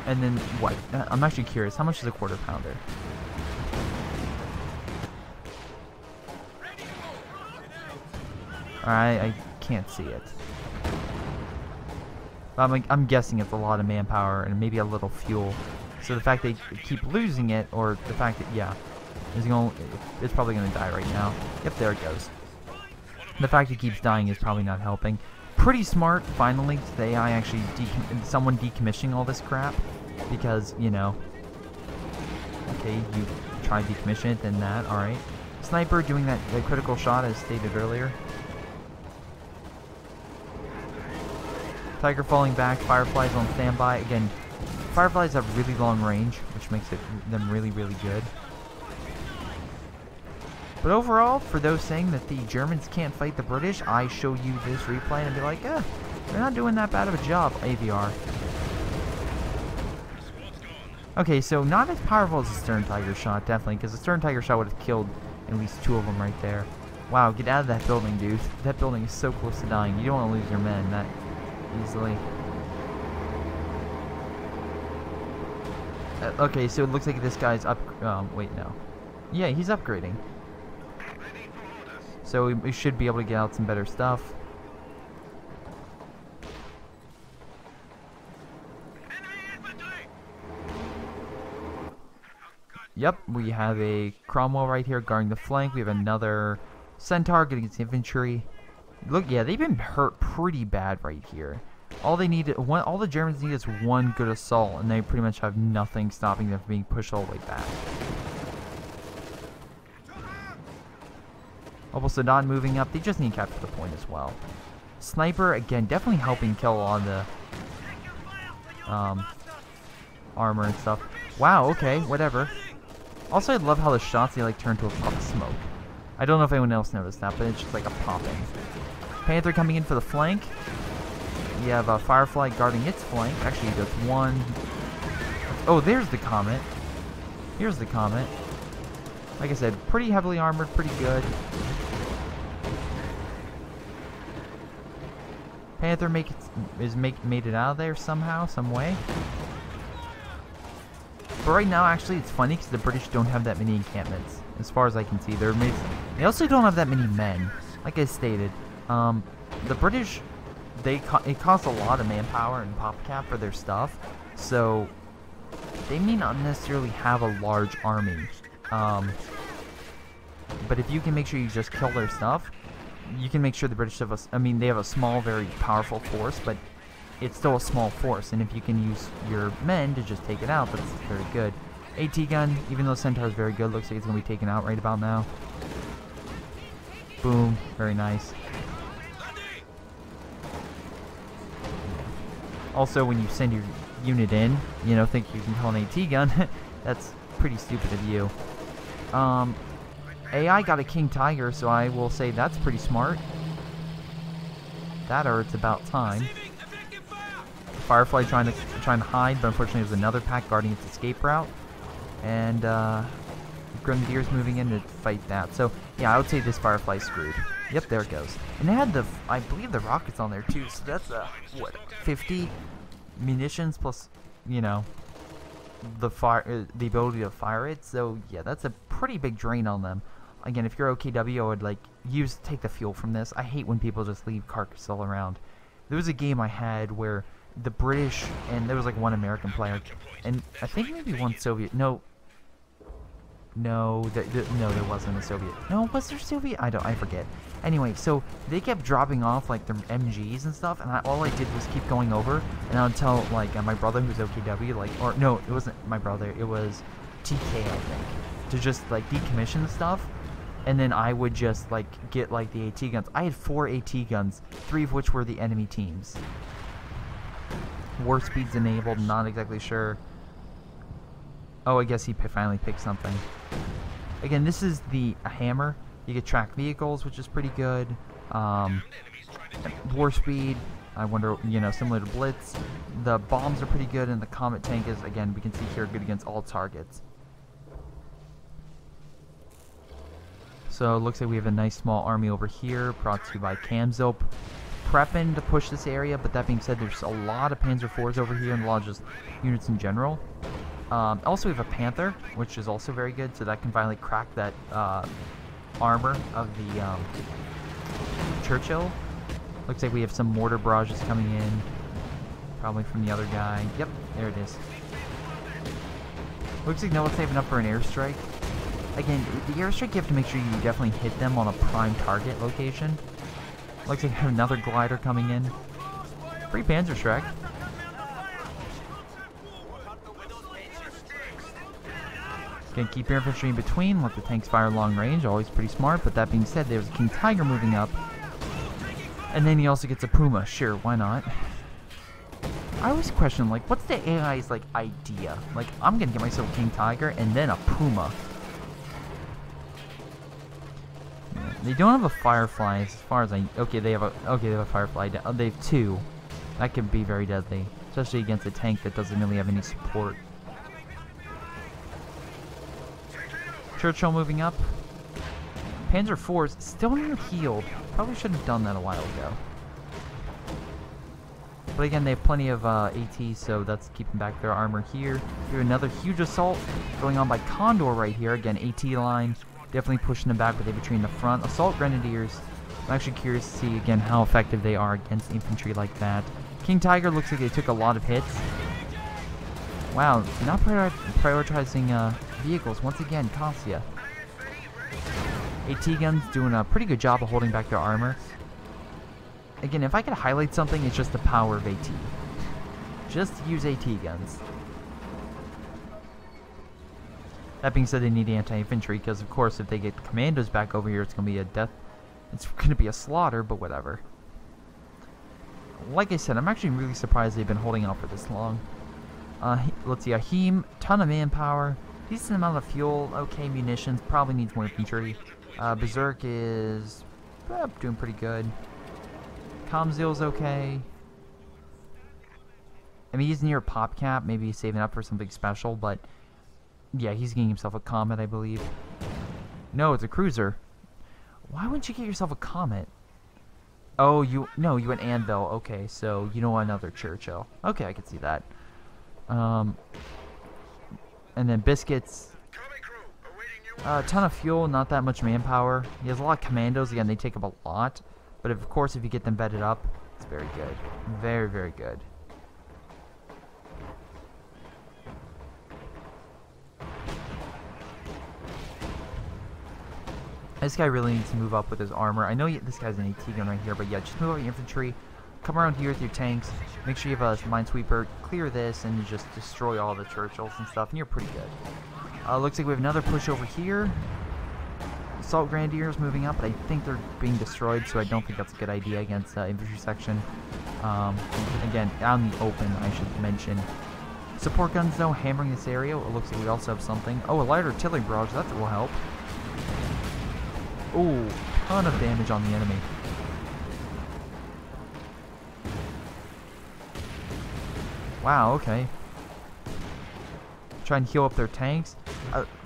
And then, what? I'm actually curious. How much is a quarter pounder? Alright, I can't see it. I'm guessing it's a lot of manpower and maybe a little fuel. So the fact they keep losing it, or the fact that, yeah, it's probably going to die right now. Yep, there it goes. The fact it keeps dying is probably not helping. Pretty smart, finally, the AI actually someone decommissioning all this crap. Because, you know, okay, you try to decommission it, then that, alright. Sniper doing that critical shot as stated earlier. Tiger falling back, Fireflies on standby. Again, Fireflies have really long range, which makes them really, really good. But overall, for those saying that the Germans can't fight the British, I show you this replay and be like, they're not doing that bad of a job, AVR. Okay, so not as powerful as the Stern Tiger shot, definitely, because the Stern Tiger shot would have killed at least 2 of them right there. Wow, get out of that building, dude. That building is so close to dying. You don't want to lose your men that easily. Okay, so it looks like this guy's up... wait, no. Yeah, he's upgrading. So we should be able to get out some better stuff. Yep, we have a Cromwell right here guarding the flank. We have another Centaur getting its infantry. Look, yeah, they've been hurt pretty bad right here. All the Germans need is one good assault, and they pretty much have nothing stopping them from being pushed all the way back. Almost Saddam moving up. They just need to capture the point as well. Sniper, again, definitely helping kill a lot of the armor and stuff. Wow, okay, whatever. Also, I love how the shots, they like turn to a puff of smoke. I don't know if anyone else noticed that, but it's just like a popping. Panther coming in for the flank. You have a Firefly guarding its flank. Actually, just one. Oh, there's the Comet. Here's the Comet. Like I said, pretty heavily armored, pretty good. Panther made it out of there somehow, some way. But right now, actually, it's funny because the British don't have that many encampments, as far as I can see. They also don't have that many men, like I stated. The British, it costs a lot of manpower and pop cap for their stuff, so they may not necessarily have a large army. But if you can make sure you just kill their stuff, you can make sure the British have they have a small, very powerful force, but it's still a small force, and if you can use your men to just take it out, that's very good. AT gun, even though Centaur is very good, looks like it's going to be taken out right about now. Boom, very nice. Also, when you send your unit in, think you can kill an AT gun, that's pretty stupid of you. AI got a King Tiger, so I will say that's pretty smart. That or it's about time. Firefly trying to hide, but unfortunately there's another pack guarding its escape route. And Grenadiers moving in to fight that. So yeah, I would say this Firefly's screwed. Yep, there it goes. And they had I believe the rockets on there too, so that's what, 50 munitions plus, the ability to fire it. So yeah, that's a pretty big drain on them. Again, if you're OKW, I would take the fuel from this. I hate when people just leave Carcassonne around. There was a game I had where the British, and there was one American player, and I think maybe one Soviet. No, there wasn't a Soviet. No, was there Soviet? I forget. Anyway, so they kept dropping off their MGs and stuff, and all I did was keep going over, and I would tell my brother who's OKW, or no, it wasn't my brother, it was TK, I think, to just decommission the stuff, and then I would just get the AT guns. I had 4 AT guns, 3 of which were the enemy teams. War speed's enabled, not exactly sure. Oh, I guess he finally picked something. Again, this is the hammer. You get track vehicles, which is pretty good. War speed, I wonder, similar to Blitz. The bombs are pretty good, and the Comet tank is, again, we can see here, good against all targets. So it looks like we have a nice small army over here, brought to you by Kamzilp. Prepping to push this area, but that being said, there's a lot of Panzer IVs over here and a lot of just units in general. Also, we have a Panther, which is also very good, so that can finally crack that armor of the Churchill. Looks like we have some mortar barrages coming in, probably from the other guy. Yep, there it is. Looks like no one's saving up for an airstrike. Again, the airstrike, you have to make sure you definitely hit them on a prime target location. Looks like we have another glider coming in. Free Panzerschreck. Again, keep your infantry in between, let the tanks fire long range, always pretty smart, but that being said, there's a King Tiger moving up. And then he also gets a Puma, sure, why not? I always question, what's the AI's, idea? I'm gonna get myself a King Tiger and then a Puma. They don't have a Firefly as far as they have a Firefly. They have 2. That could be very deadly, especially against a tank that doesn't really have any support. Churchill moving up. Panzer IVs still not healed. Probably should have done that a while ago. But again, they have plenty of ATs, so that's keeping back their armor here. We have another huge assault going on by Condor right here. Again, AT line. Definitely pushing them back with infantry in the front. Assault Grenadiers. I'm actually curious to see, again, how effective they are against infantry like that. King Tiger looks like they took a lot of hits. Wow, not prioritizing vehicles. Once again, Kossia. AT guns doing a pretty good job of holding back their armor. Again, if I could highlight something, it's just the power of AT. Just use AT guns. That being said, they need anti-infantry because, of course, if they get commandos back over here, it's going to be a death. It's going to be a slaughter, but whatever. Like I said, I'm actually really surprised they've been holding out for this long. Let's see, a Heem, ton of manpower, decent amount of fuel, okay, munitions, probably needs more infantry. Berserk is doing pretty good. Comzeal's okay. I mean, he's near pop cap, maybe he's saving up for something special, but yeah, he's getting himself a Comet, I believe. No, it's a cruiser. Why wouldn't you get yourself a Comet? Oh, you went Anvil. Okay, so you know another Churchill. Okay, I can see that. And then Biscuits. A ton of fuel, not that much manpower. He has a lot of commandos. Again, they take up a lot. But of course, if you get them bedded up, it's very good. Very, very good. This guy really needs to move up with his armor. I know this guy's an AT gun right here, but yeah, just move up your infantry. Come around here with your tanks. Make sure you have a minesweeper. Clear this and just destroy all the Churchills and stuff, and you're pretty good. Looks like we have another push over here. Assault Grenadiers moving up, but I think they're being destroyed, so I don't think that's a good idea against infantry section. Again, out in the open, I should mention. Support guns, though, hammering this area. It looks like we also have something. Oh, a light artillery barrage. That will help. Ooh, ton of damage on the enemy. Wow, okay. Try and heal up their tanks.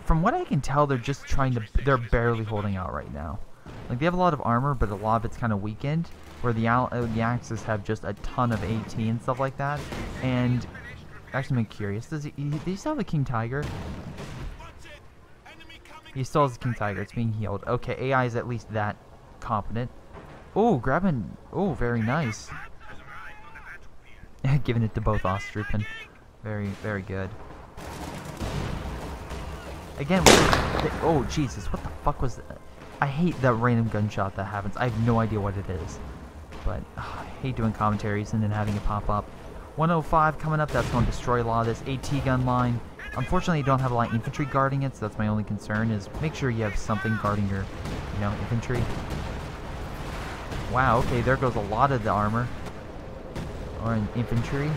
From what I can tell, they're just they're barely holding out right now. Like, they have a lot of armor, but a lot of it's kind of weakened. Where the Axis have just a ton of AT and stuff like that. And, actually, I'm curious. Does he still have a King Tiger? He still has a King Tiger. It's being healed. Okay, AI is at least that competent. Oh, grabbing. Oh, very nice. Giving it to both Ostrupen. Very, very good. Again, oh, Jesus. What the fuck was that? I hate that random gunshot that happens. I have no idea what it is. But I hate doing commentaries and then having it pop up. 105 coming up. That's going to destroy a lot of this AT gun line. Unfortunately, you don't have a lot of infantry guarding it, so that's my only concern, is make sure you have something guarding your, infantry. Wow, okay, there goes a lot of the armor. Or in infantry.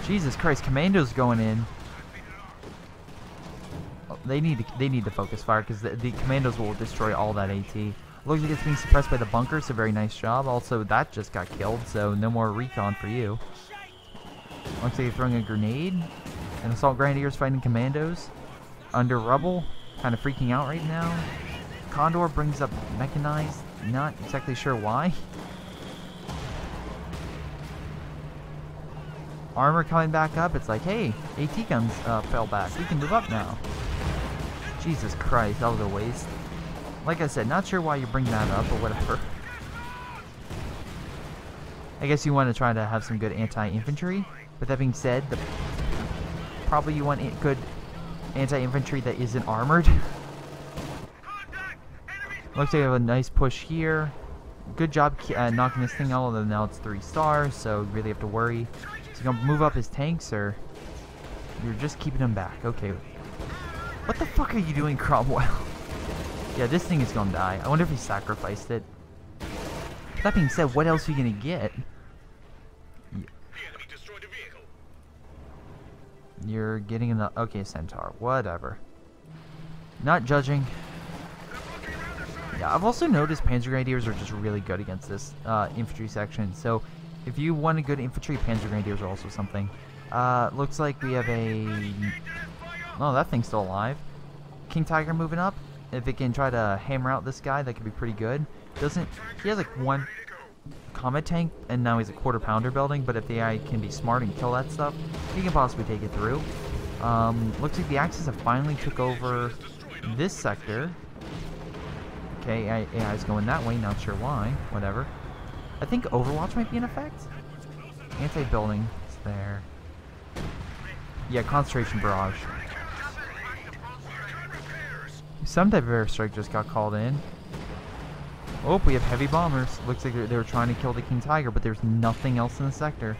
Jesus Christ, commandos going in. Oh, they need to focus fire, because the commandos will destroy all that AT. Looks like it's being suppressed by the bunker, so very nice job. Also, that just got killed, so no more recon for you. Looks like you're throwing a grenade. And Assault Grenadiers fighting commandos. Under rubble. Kind of freaking out right now. Condor brings up mechanized. Not exactly sure why. Armor coming back up. It's like, hey, AT guns fell back. We can move up now. Jesus Christ, that was a waste. Like I said, not sure why you bring that up, but whatever. I guess you want to try to have some good anti-infantry. With that being said, probably you want good anti-infantry that isn't armored. Looks like we have a nice push here. Good job knocking this thing out, although now it's 3 stars, so you really have to worry. So you're going to move up his tanks, or you're just keeping him back. Okay. What the fuck are you doing, Cromwell? Yeah, this thing is going to die. I wonder if he sacrificed it. That being said, what else are you going to get? You're getting an... Okay, Centaur. Whatever. Not judging. Yeah, I've also noticed Panzer Grenadiers are just really good against this infantry section. So, if you want a good infantry, Panzer Grenadiers are also something. Looks like we have a... Oh, that thing's still alive. King Tiger moving up. If it can try to hammer out this guy, that could be pretty good. Doesn't... He has like 1... Comet tank, and now he's a quarter-pounder building, but if the AI can be smart and kill that stuff, he can possibly take it through. Looks like the Axis have finally took over this sector. Okay, AI is going that way, not sure why, whatever. I think Overwatch might be in effect. Anti-building is there. Yeah, concentration barrage. Some type of airstrike just got called in. Oh, we have heavy bombers. Looks like they were trying to kill the King Tiger, but there's nothing else in the sector.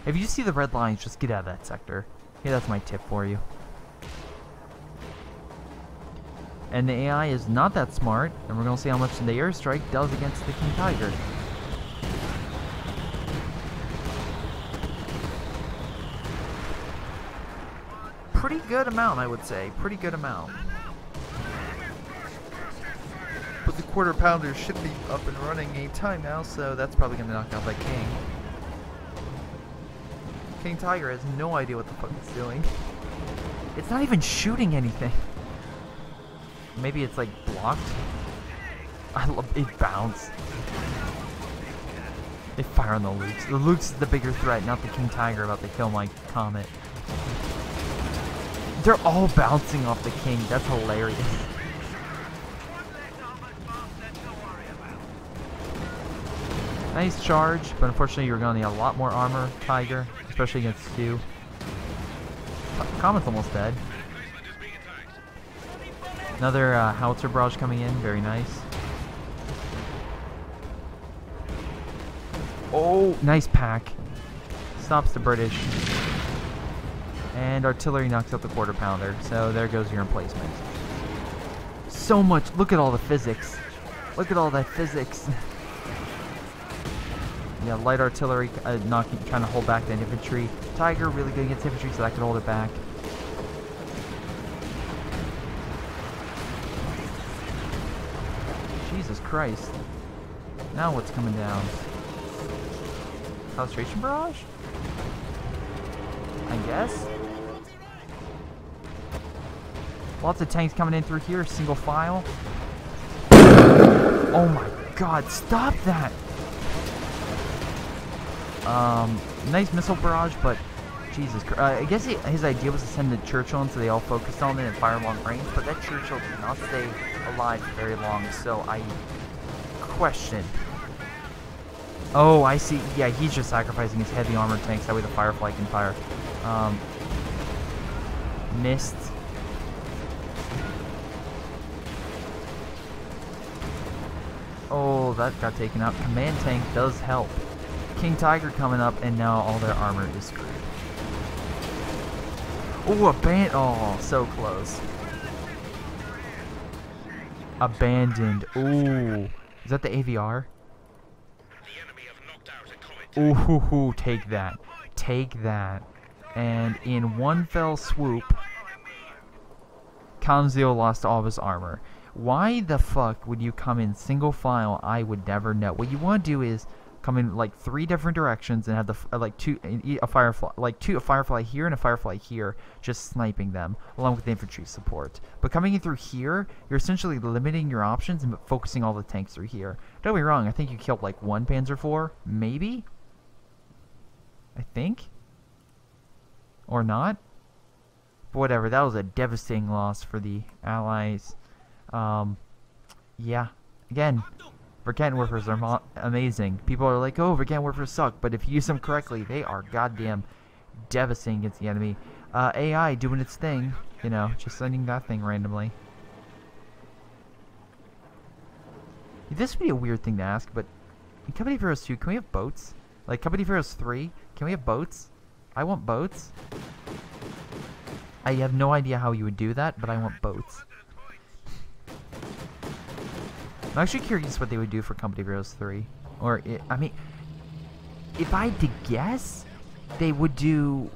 If you see the red lines, just get out of that sector. Yeah, that's my tip for you. And the AI is not that smart, and we're going to see how much the airstrike does against the King Tiger. Pretty good amount, I would say. Pretty good amount. But the quarter pounder should be up and running any time now, so that's probably going to knock out that King. King Tiger has no idea what the fuck it's doing. It's not even shooting anything. Maybe it's like blocked. I love it. Bounced. They fire on the Lukes. The Lukes is the bigger threat, not the King Tiger about to kill my Comet. They're all bouncing off the King. That's hilarious. Nice charge, but unfortunately you're going to need a lot more armor, Tiger, especially against Stu. Comet's almost dead. Another howitzer barrage coming in, very nice. Oh, nice pack. Stops the British. And artillery knocks out the quarter pounder, so there goes your emplacement. So much, look at all the physics. Look at all that physics. Yeah, light artillery trying to hold back that infantry. Tiger really good against infantry, so that could hold it back. Jesus Christ. Now what's coming down? Concentration barrage? I guess? Lots of tanks coming in through here, single file. Oh my god, stop that! Nice missile barrage, but Jesus Christ. I guess his idea was to send the Churchill in so they all focused on it and fire long range, but that Churchill did not stay alive for very long, so I question. Oh, I see. Yeah, he's just sacrificing his heavy armored tanks, that way the Firefly can fire. Missed. Oh, that got taken out. Command tank does help. King Tiger coming up, and now all their armor is screwed. Oh, oh, so close. Abandoned. Ooh. Is that the AVR? Ooh, take that. Take that. And in one fell swoop, Kanzio lost all of his armor. Why the fuck would you come in single file? I would never know. What you want to do is come in like 3 different directions and have the a firefly here and a firefly here, just sniping them along with the infantry support. But coming in through here, you're essentially limiting your options and focusing all the tanks through here. Don't be wrong, I think you killed like 1 Panzer IV, maybe. I think, or not. But whatever. That was a devastating loss for the Allies. Yeah. Again. Verkenwerfers are amazing. People are like, oh, Verkenwerfers suck, but if you use them correctly, they are goddamn devastating against the enemy. AI doing its thing, you know, just sending that thing randomly. This would be a weird thing to ask, but in Company of Heroes 2, can we have boats? Like Company of Heroes 3, can we have boats? I want boats. I have no idea how you would do that, but I want boats. I'm actually curious what they would do for Company of Heroes 3. Or, I mean, if I had to guess, they would do...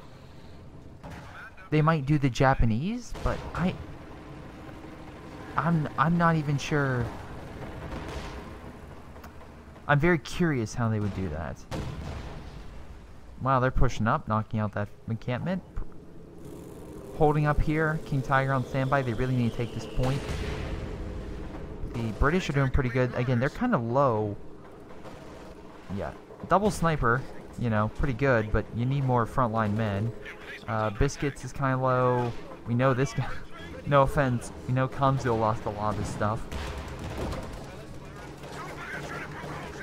They might do the Japanese, but I'm not even sure. I'm very curious how they would do that. Wow, they're pushing up, knocking out that encampment. Holding up here, King Tiger on standby. They really need to take this point. The British are doing pretty good. Again, they're kind of low. Yeah, double sniper, you know, pretty good, but you need more frontline men. Biscuits is kind of low. We know this guy. No offense. We know Kanzil lost a lot of his stuff.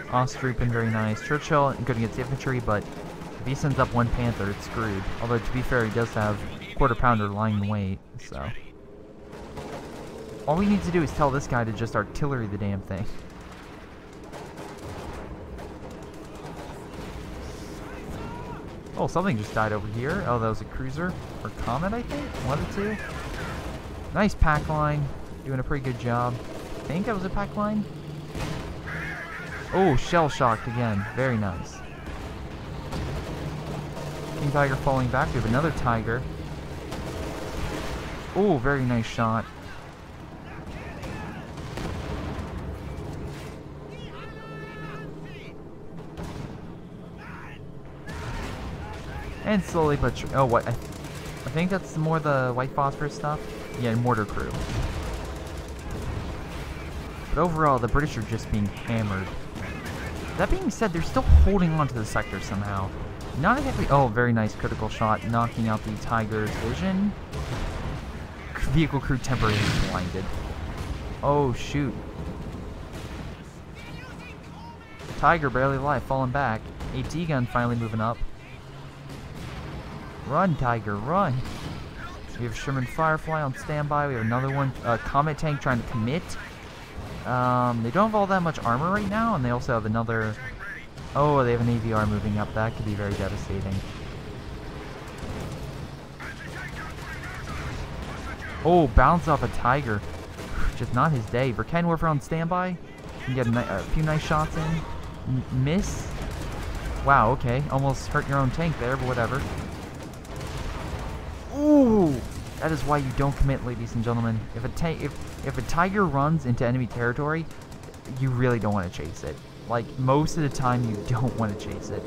Ostrupin, very nice. Churchill, good against infantry, but if he sends up 1 Panther, it's screwed. Although, to be fair, he does have quarter pounder lying in wait, so... All we need to do is tell this guy to just artillery the damn thing. Oh, something just died over here. Oh, that was a cruiser. Or Comet, I think? One of the two. Nice pack line. Doing a pretty good job. I think that was a pack line. Oh, shell shocked again. Very nice. King Tiger falling back. We have another Tiger. Oh, very nice shot. And slowly but oh, what? I think that's more the white phosphorus stuff. Yeah, mortar crew. But overall, the British are just being hammered. That being said, they're still holding on to the sector somehow. Not exactly. Oh, very nice critical shot, knocking out the Tiger's vision. Vehicle crew temporarily blinded. Oh shoot! Tiger barely alive, falling back. AT gun finally moving up. Run, Tiger, run! We have Sherman Firefly on standby. We have another one, Comet tank trying to commit. They don't have all that much armor right now, and they also have another. Oh, they have an AVR moving up. That could be very devastating. Oh, bounce off a Tiger. Just not his day. Verken Warfare on standby. Can get a few nice shots in. Miss. Wow, okay. Almost hurt your own tank there, but whatever. Ooh! That is why you don't commit, ladies and gentlemen. If a Tiger runs into enemy territory, you really don't want to chase it. Like, most of the time, you don't want to chase it.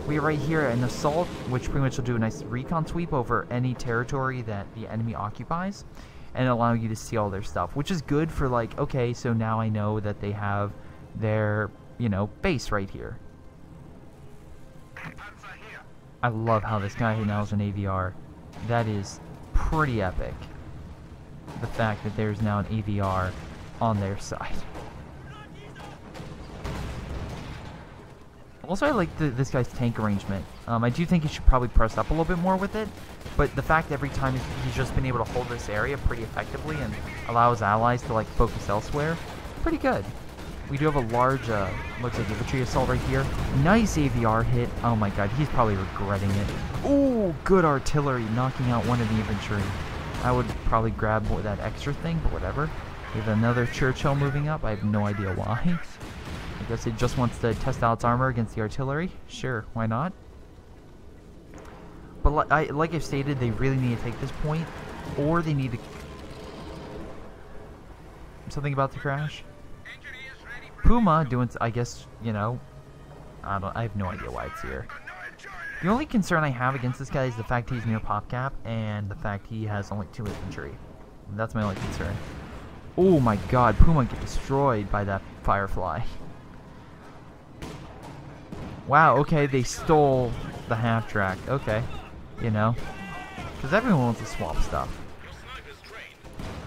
We are right here an assault, which pretty much will do a nice recon sweep over any territory that the enemy occupies, and allow you to see all their stuff, which is good for like, okay, so now I know that they have their, you know, base right here. I love how this guy now is an AVR. That is pretty epic. The fact that there's now an AVR on their side. Also, I like this guy's tank arrangement. I do think he should probably press up a little bit more with it, but the fact every time he's just been able to hold this area pretty effectively and allow his allies to like focus elsewhere, pretty good. We do have a large, looks like infantry assault right here. Nice AVR hit. Oh my god, he's probably regretting it. Ooh, good artillery, knocking out one of the infantry. I would probably grab that extra thing, but whatever. We have another Churchill moving up. I have no idea why. I guess it just wants to test out its armor against the artillery. Sure, why not? But like I've stated, they really need to take this point, or they need to... Something about the crash? Puma doing, I guess, you know, I have no idea why it's here. The only concern I have against this guy is the fact he's near pop cap and the fact he has only 2 infantry. That's my only concern. Oh my god, Puma get destroyed by that Firefly. Wow, okay, they stole the half-track. Okay, you know, because everyone wants to swap stuff.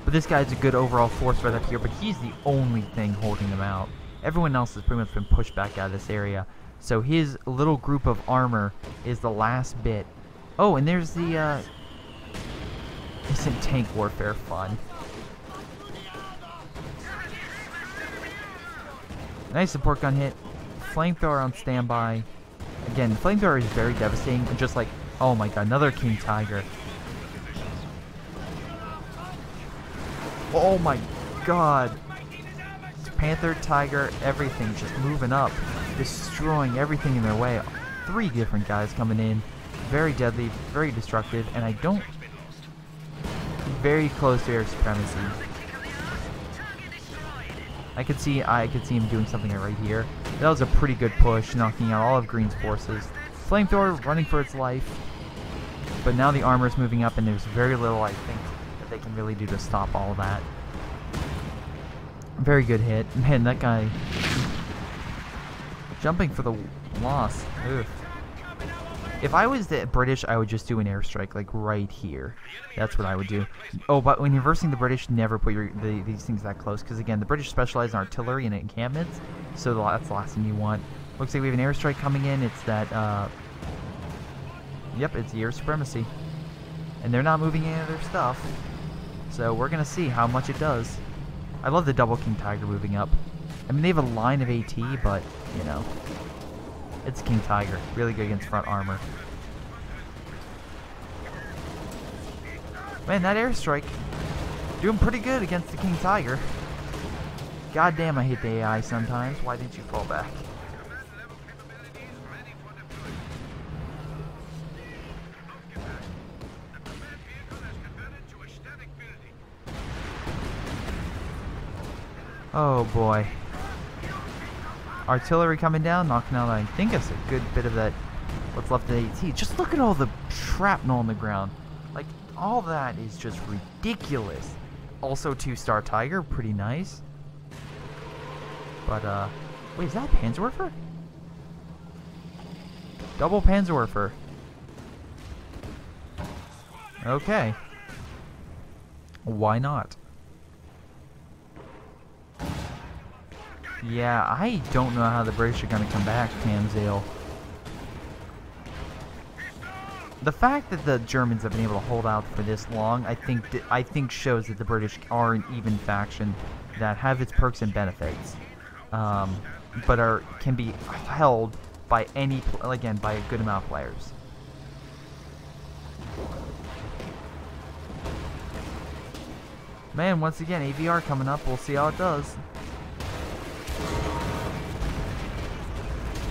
But this guy's a good overall force right up here, but he's the only thing holding them out. Everyone else has pretty much been pushed back out of this area. So his little group of armor is the last bit. Oh, and there's the, isn't tank warfare fun? Nice support gun hit. Flamethrower on standby. Again, flamethrower is very devastating. And just like, oh my god, another King Tiger. Oh my god. Panther, Tiger, everything just moving up. Destroying everything in their way. 3 different guys coming in. Very deadly, very destructive, and I don't... Very close to air supremacy. I could see him doing something right here. That was a pretty good push, knocking out all of Green's forces. Flamethrower running for its life. But now the armor is moving up, and there's very little, I think, that they can really do to stop all of that. Very good hit. Man, that guy... Jumping for the loss. Oof. If I was the British, I would just do an airstrike, like right here. That's what I would do. Oh, but when you're versing the British, never put these things that close, because again, the British specialize in artillery and encampments, so that's the last thing you want. Looks like we have an airstrike coming in. It's that, yep, it's the air supremacy. And they're not moving any of their stuff, so we're going to see how much it does. I love the double King Tiger moving up. I mean, they have a line of AT, but, you know, it's King Tiger. Really good against front armor. Man, that airstrike doing pretty good against the King Tiger. God damn, I hate the AI sometimes. Why didn't you fall back? Oh boy. Artillery coming down, knocking out, I think it's a good bit of that, what's left of AT. Just look at all the shrapnel on the ground. Like, all that is just ridiculous. Also, 2-star Tiger, pretty nice. But, wait, is that Panzerwerfer? Double Panzerwerfer. Okay. Why not? Yeah, I don't know how the British are going to come back, Tamzale. The fact that the Germans have been able to hold out for this long, I think shows that the British are an even faction that have its perks and benefits, but can be held by by a good amount of players. Man, once again, AVR coming up. We'll see how it does.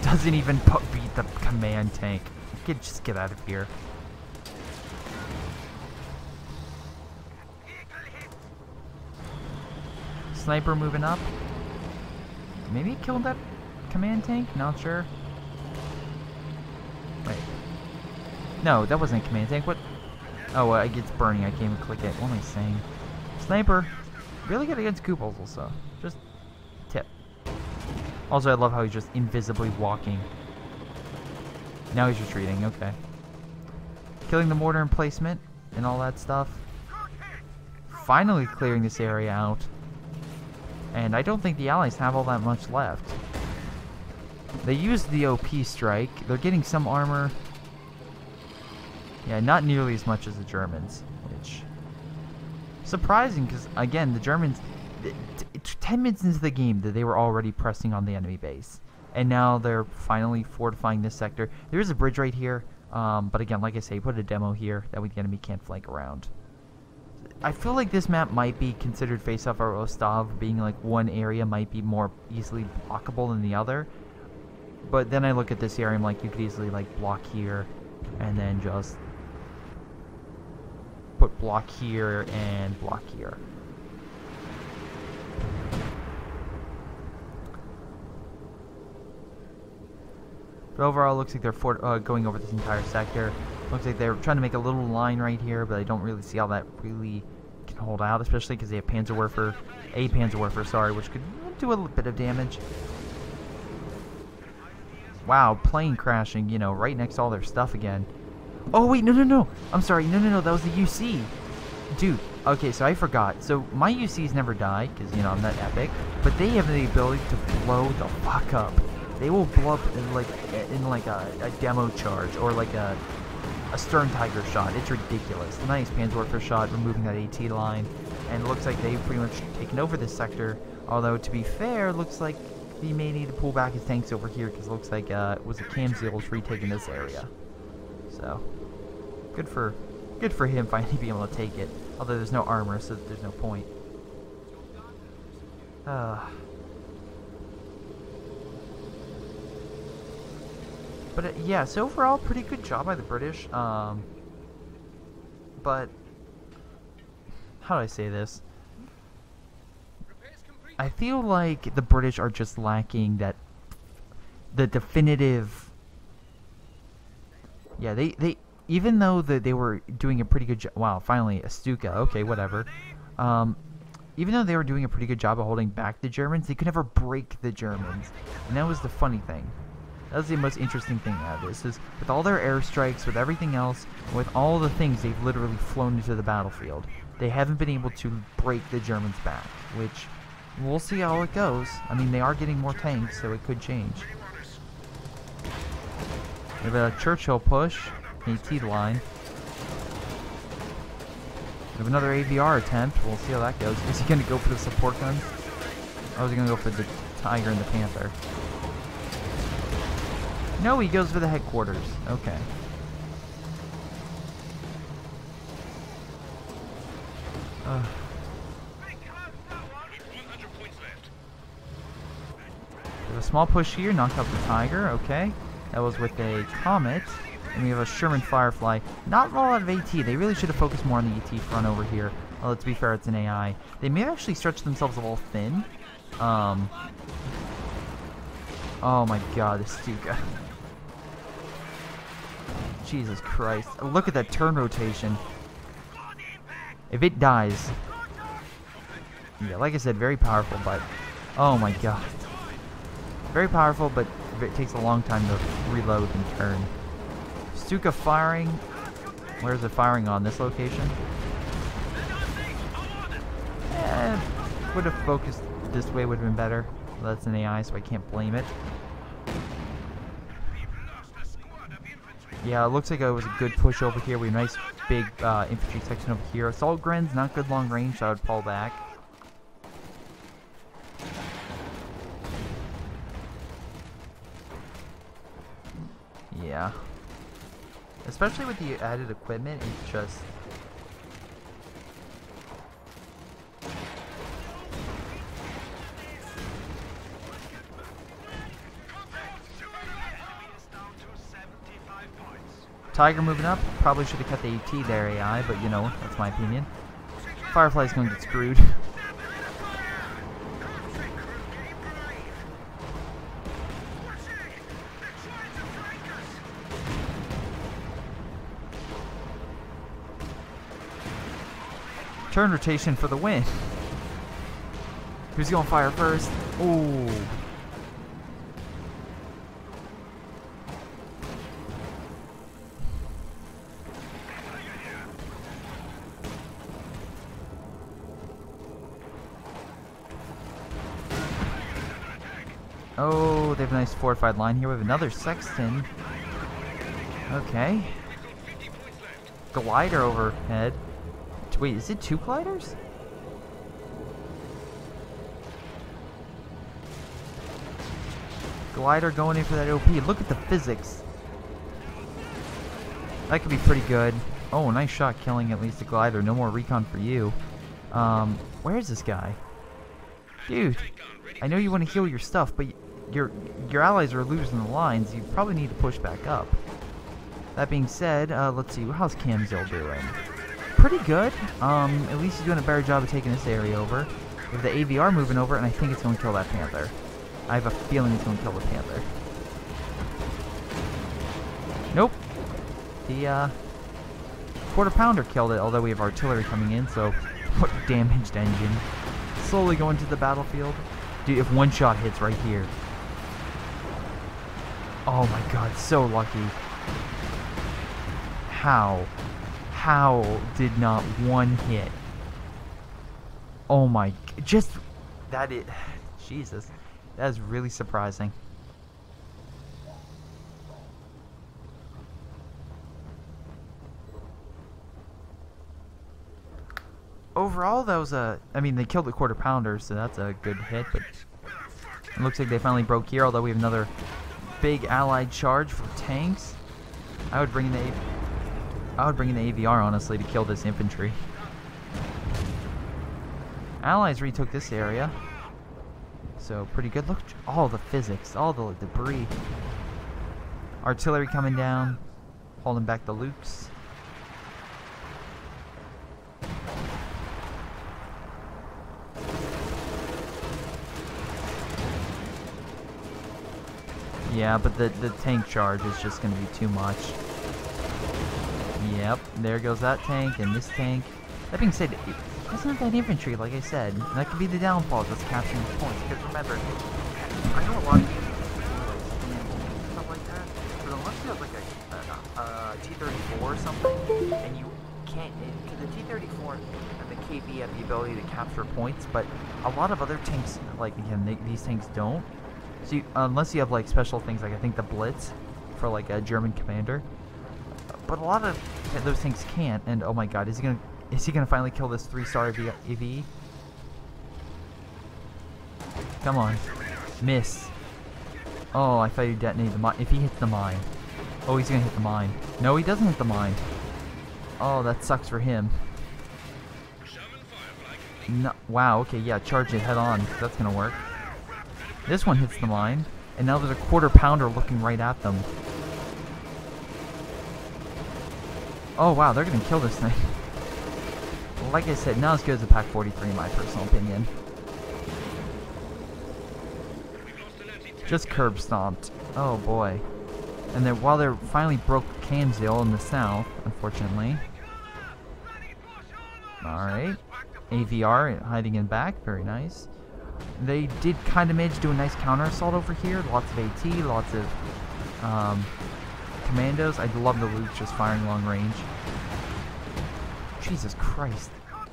Doesn't even beat the command tank. Just get out of here. Sniper moving up. Maybe it killed that command tank? Not sure. Wait. No, that wasn't a command tank. What? Oh, it's burning. I can't even click it. What am I saying? Sniper. Really good against Kupals also. Just tip. Also, I love how he's just invisibly walking. Now he's retreating. Okay. Killing the mortar emplacement and all that stuff. Finally clearing this area out. And I don't think the Allies have all that much left. They used the OP strike. They're getting some armor. Yeah, not nearly as much as the Germans. Which... surprising, because, again, the Germans... 10 minutes into the game, they were already pressing on the enemy base. And now they're finally fortifying this sector. There is a bridge right here. But again, like I say, put a demo here. That way the enemy can't flank around. I feel like this map might be considered face-off or Rostov, being like one area might be more easily blockable than the other. But then I look at this area, I'm like, you could easily like block here, and then just put block here and block here. But overall, it looks like they're going over this entire sector. Looks like they're trying to make a little line right here, but I don't really see how that really can hold out, especially because they have a Panzerwerfer, sorry, which could do a little bit of damage. Wow, plane crashing, you know, right next to all their stuff again. Oh, wait, no. I'm sorry, no, that was the UC. Dude, okay, so I forgot. So my UCs never die, because, you know, I'm not epic, but they have the ability to blow the fuck up. They will blow up in like a demo charge, or like a Stern Tiger shot. It's ridiculous. Nice Panzerwerfer shot, removing that AT line, and it looks like they've pretty much taken over this sector. Although, to be fair, looks like he may need to pull back his tanks over here, because it looks like it was a Camzeal's retaking this area. So, good for him finally being able to take it. Although there's no armor, so there's no point. But yeah, so overall, pretty good job by the British. But how do I say this? I feel like the British are just lacking the definitive. Yeah, they even though they were doing a pretty good job. Wow, finally a Stuka. Okay, whatever. Even though they were doing a pretty good job of holding back the Germans, they could never break the Germans, and that was the funny thing. That was the most interesting thing out of this, is with all their airstrikes, with everything else, with all the things they've literally flown into the battlefield, they haven't been able to break the Germans back, which we'll see how it goes. I mean, they are getting more tanks, so it could change. We have a Churchill push, AT line. We have another AVR attempt. We'll see how that goes. Is he going to go for the support guns? Or is he going to go for the Tiger and the Panther? No, he goes for the headquarters. Okay. There's a small push here, knocked out the Tiger, okay. That was with a Comet. And we have a Sherman Firefly. Not a lot of AT. They really should have focused more on the AT front over here. Well, let's be fair, it's an AI. They may have actually stretched themselves a little thin. Oh my god, this Stuka. Jesus Christ. Look at that turn rotation. If it dies... Yeah, like I said, very powerful, but... Oh my god. Very powerful, but it takes a long time to reload and turn. Stuka firing. Where's it firing on? This location? Would have focused this way, would have been better. Well, that's an AI, so I can't blame it. Yeah, it looks like it was a good push over here. We have a nice big infantry section over here. Assault Gren's not good long range, so I would fall back. Yeah. Especially with the added equipment, it's just... Tiger moving up. Probably should have cut the AT there, AI, but you know, that's my opinion. Firefly's going to get screwed. Turn rotation for the win. Who's going to fire first? Ooh. Oh, they have a nice fortified line here. We have another Sexton. Okay. Glider overhead. Wait, is it 2 gliders? Glider going in for that OP. Look at the physics. That could be pretty good. Oh, nice shot killing at least a glider. No more recon for you. Where is this guy? Dude, I know you want to heal your stuff, but your allies are losing the lines. You probably need to push back up. That being said, let's see. How's Camzil doing? Pretty good. At least he's doing a better job of taking this area over. We have the AVR moving over, and I think it's going to kill that Panther. I have a feeling it's going to kill the Panther. Nope. The quarter pounder killed it, although we have artillery coming in, so what damaged engine. Slowly going to the battlefield. Dude, if one shot hits right here. Oh my god, so lucky. How did not one hit? Oh my, just that it, Jesus, that is really surprising. Overall, that was a, I mean, they killed the quarter pounder, so that's a good hit, but it looks like they finally broke here, although we have another big allied charge for tanks. I would bring in the AVR, honestly, to kill this infantry. Allies retook this area. So, pretty good. Look at all the physics, all the debris. Artillery coming down, holding back the Lukes. Yeah, but the tank charge is just going to be too much. Yep, there goes that tank and this tank. That being said, it's not that infantry, like I said. That could be the downfall, just capturing the points. Because remember, I know a lot of you and stuff like that, but unless you have like a T-34 or something, and you can't, because the T-34 and the KB have the ability to capture points, but a lot of other tanks, like again, these tanks don't. So unless you have like special things, like I think the Blitz for like a German commander, but a lot of those things can't. And oh my God, is he gonna finally kill this 3-star EV? Come on, miss. Oh, I thought he detonated the mine. If he hits the mine, oh, he's gonna hit the mine. No, he doesn't hit the mine. Oh, that sucks for him. No, wow, okay, yeah, charge it head on. That's gonna work. This one hits the mine, and now there's a quarter pounder looking right at them. Oh wow, they're gonna kill this thing. Like I said, not as good as a Pack 43 in my personal opinion. Just curb stomped. Oh boy. And then while they're finally broke Camsdale in the south, unfortunately. Alright. AVR hiding in back, very nice. They did kind of manage to do a nice counter assault over here. Lots of AT, lots of commandos. I love the loot just firing long range. Jesus Christ.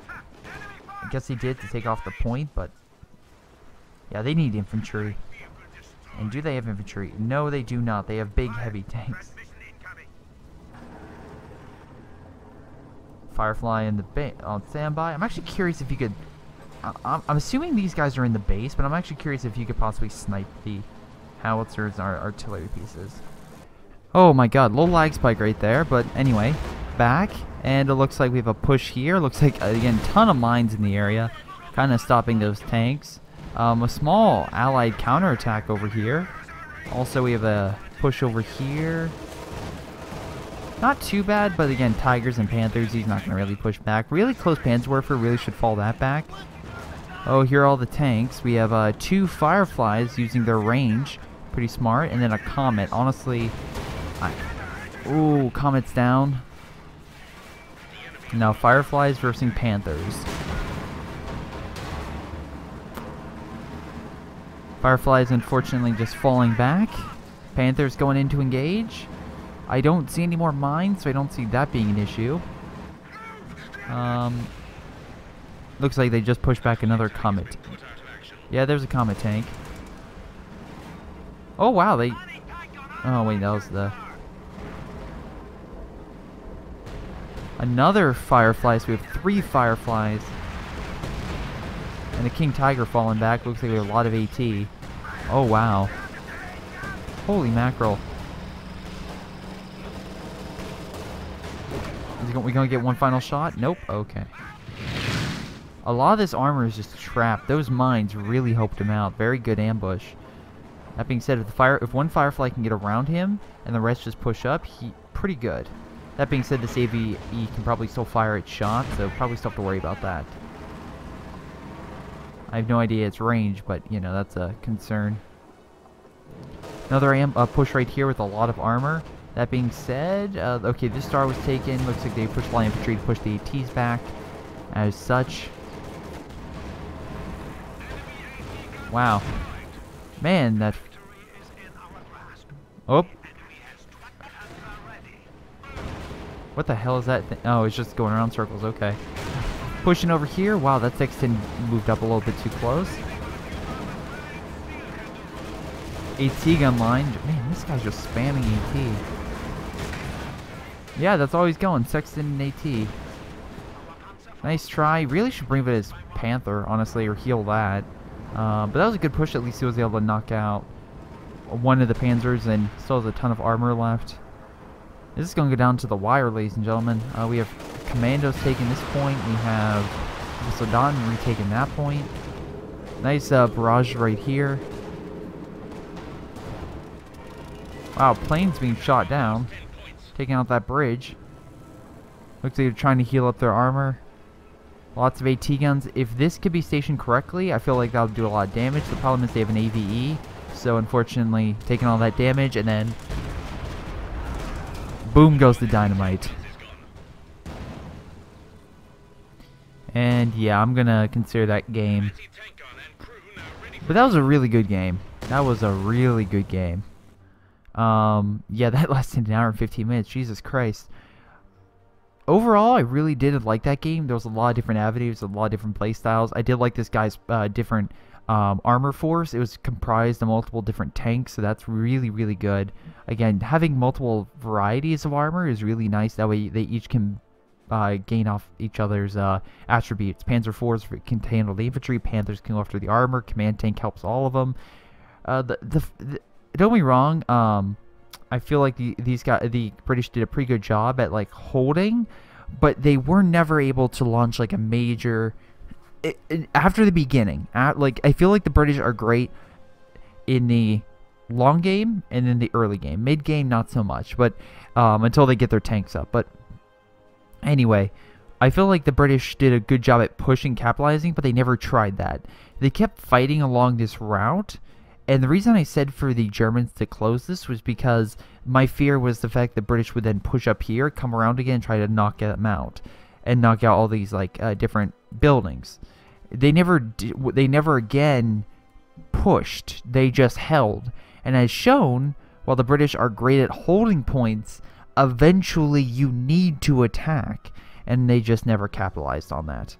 I guess they did to take off the point, but yeah, they need infantry. And do they have infantry? No, they do not. They have big, heavy tanks. Firefly in the on standby. I'm actually curious if you could... I'm assuming these guys are in the base, but I'm actually curious if you could possibly snipe the howitzers and our artillery pieces. Oh my god, little lag spike right there, but anyway, back, and it looks like we have a push here. Looks like, again, ton of mines in the area, kind of stopping those tanks. A small allied counterattack over here. Also, we have a push over here. Not too bad, but again, Tigers and Panthers, he's not going to really push back. Really close Panzerwerfer really should fall that back. Oh, here are all the tanks. We have 2 Fireflies using their range. Pretty smart. And then a Comet. Honestly, ooh, Comet's down. Now, Fireflies versus Panthers. Fireflies, unfortunately, just falling back. Panthers going in to engage. I don't see any more mines, so I don't see that being an issue. Looks like they just pushed back another Comet. Yeah, there's a Comet tank. Oh, wow, they... Oh, wait, that was the... Another Firefly, so we have 3 Fireflies. And the King Tiger falling back. Looks like we have a lot of AT. Oh, wow. Holy mackerel. Is we gonna get one final shot? Nope. Okay. A lot of this armor is just trapped. Those mines really helped him out. Very good ambush. That being said, if one Firefly can get around him and the rest just push up, pretty good. That being said, this AVE can probably still fire its shot, so probably still have to worry about that. I have no idea its range, but you know, that's a concern. Another push right here with a lot of armor. That being said, okay, this star was taken. Looks like they pushed light infantry to push the ATs back. As such. Wow. Man, that... Oh. What the hell is that thing? Oh, it's just going around circles. Okay. Pushing over here. Wow, that Sexton moved up a little bit too close. AT gun line. Man, this guy's just spamming AT. Yeah, that's all he's going. Sexton and AT. Nice try. Really should bring it as Panther, honestly, or heal that. But that was a good push. At least he was able to knock out one of the Panzers and still has a ton of armor left. This is going to go down to the wire, ladies and gentlemen. We have Commandos taking this point. We have Sodan retaking that point. Nice barrage right here. Wow, planes being shot down. Taking out that bridge. Looks like they're trying to heal up their armor. Lots of AT guns. If this could be stationed correctly, I feel like that would do a lot of damage. The problem is they have an AVE. So unfortunately, taking all that damage and then... boom goes the dynamite. And yeah, I'm going to consider that game. But that was a really good game. That was a really good game. Yeah, that lasted an hour and 15 minutes. Jesus Christ. Overall, I really did like that game. There was a lot of different avenues, a lot of different play styles. I did like this guy's different armor force. It was comprised of multiple different tanks, so that's really, really good. Again, having multiple varieties of armor is really nice. That way they each can gain off each other's attributes. Panzer IVs can handle the infantry, Panthers can go after the armor, command tank helps all of them. Don't be wrong, I feel like the British did a pretty good job at like holding, but they were never able to launch like a major after the beginning, like I feel like the British are great in the long game and in the early game. Mid game, not so much, but until they get their tanks up. But anyway, I feel like the British did a good job at pushing, capitalizing, but they never tried that. They kept fighting along this route, and the reason I said for the Germans to close this was because my fear was the fact that British would then push up here, come around again, and try to knock them out, and knock out all these like different buildings. They never again pushed. They just held, and as shown, while the British are great at holding points, eventually you need to attack, and they just never capitalized on that.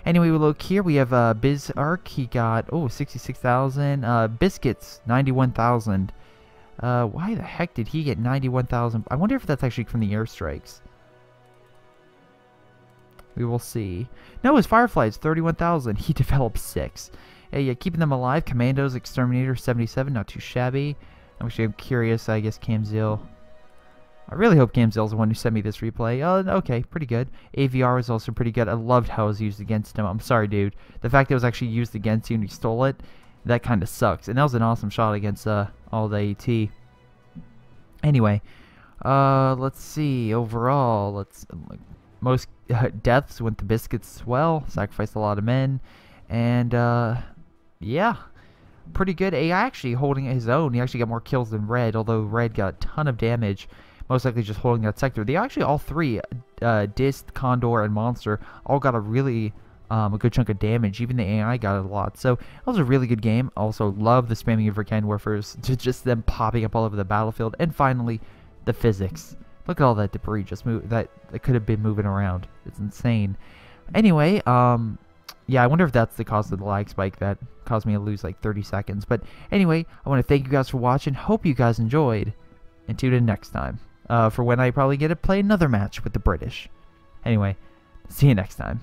Anyway, we look here. We have Bismarck. He got 66,000. Biscuits 91,000. Why the heck did he get 91,000? I wonder if that's actually from the airstrikes. We will see. No, his Fireflies 31,000. He developed 6. Yeah, keeping them alive. Commandos, Exterminator 77. Not too shabby. I'm curious. I guess Camzil. I really hope Camzil's the one who sent me this replay. Okay, pretty good. AVR was also pretty good. I loved how it was used against him. I'm sorry, dude. The fact that it was actually used against you and you stole it, that kind of sucks. And that was an awesome shot against all the AT. Anyway, let's see. Overall, most deaths went to Biscuits as well. Sacrificed a lot of men. And, yeah. Pretty good. AI actually holding his own. He actually got more kills than Red, although Red got a ton of damage. Most likely just holding that sector. They actually, all three, Dist, Condor, and Monster, all got a really a good chunk of damage. Even the AI got a lot. So that was a really good game. Also love the spamming of Verkan Warfers, just them popping up all over the battlefield. And finally, the physics. Look at all that debris just move that could have been moving around. It's insane. Anyway, yeah, I wonder if that's the cause of the lag spike that caused me to lose like 30 seconds. But anyway, I want to thank you guys for watching. Hope you guys enjoyed. And tune in next time for when I probably get to play another match with the British. Anyway, see you next time.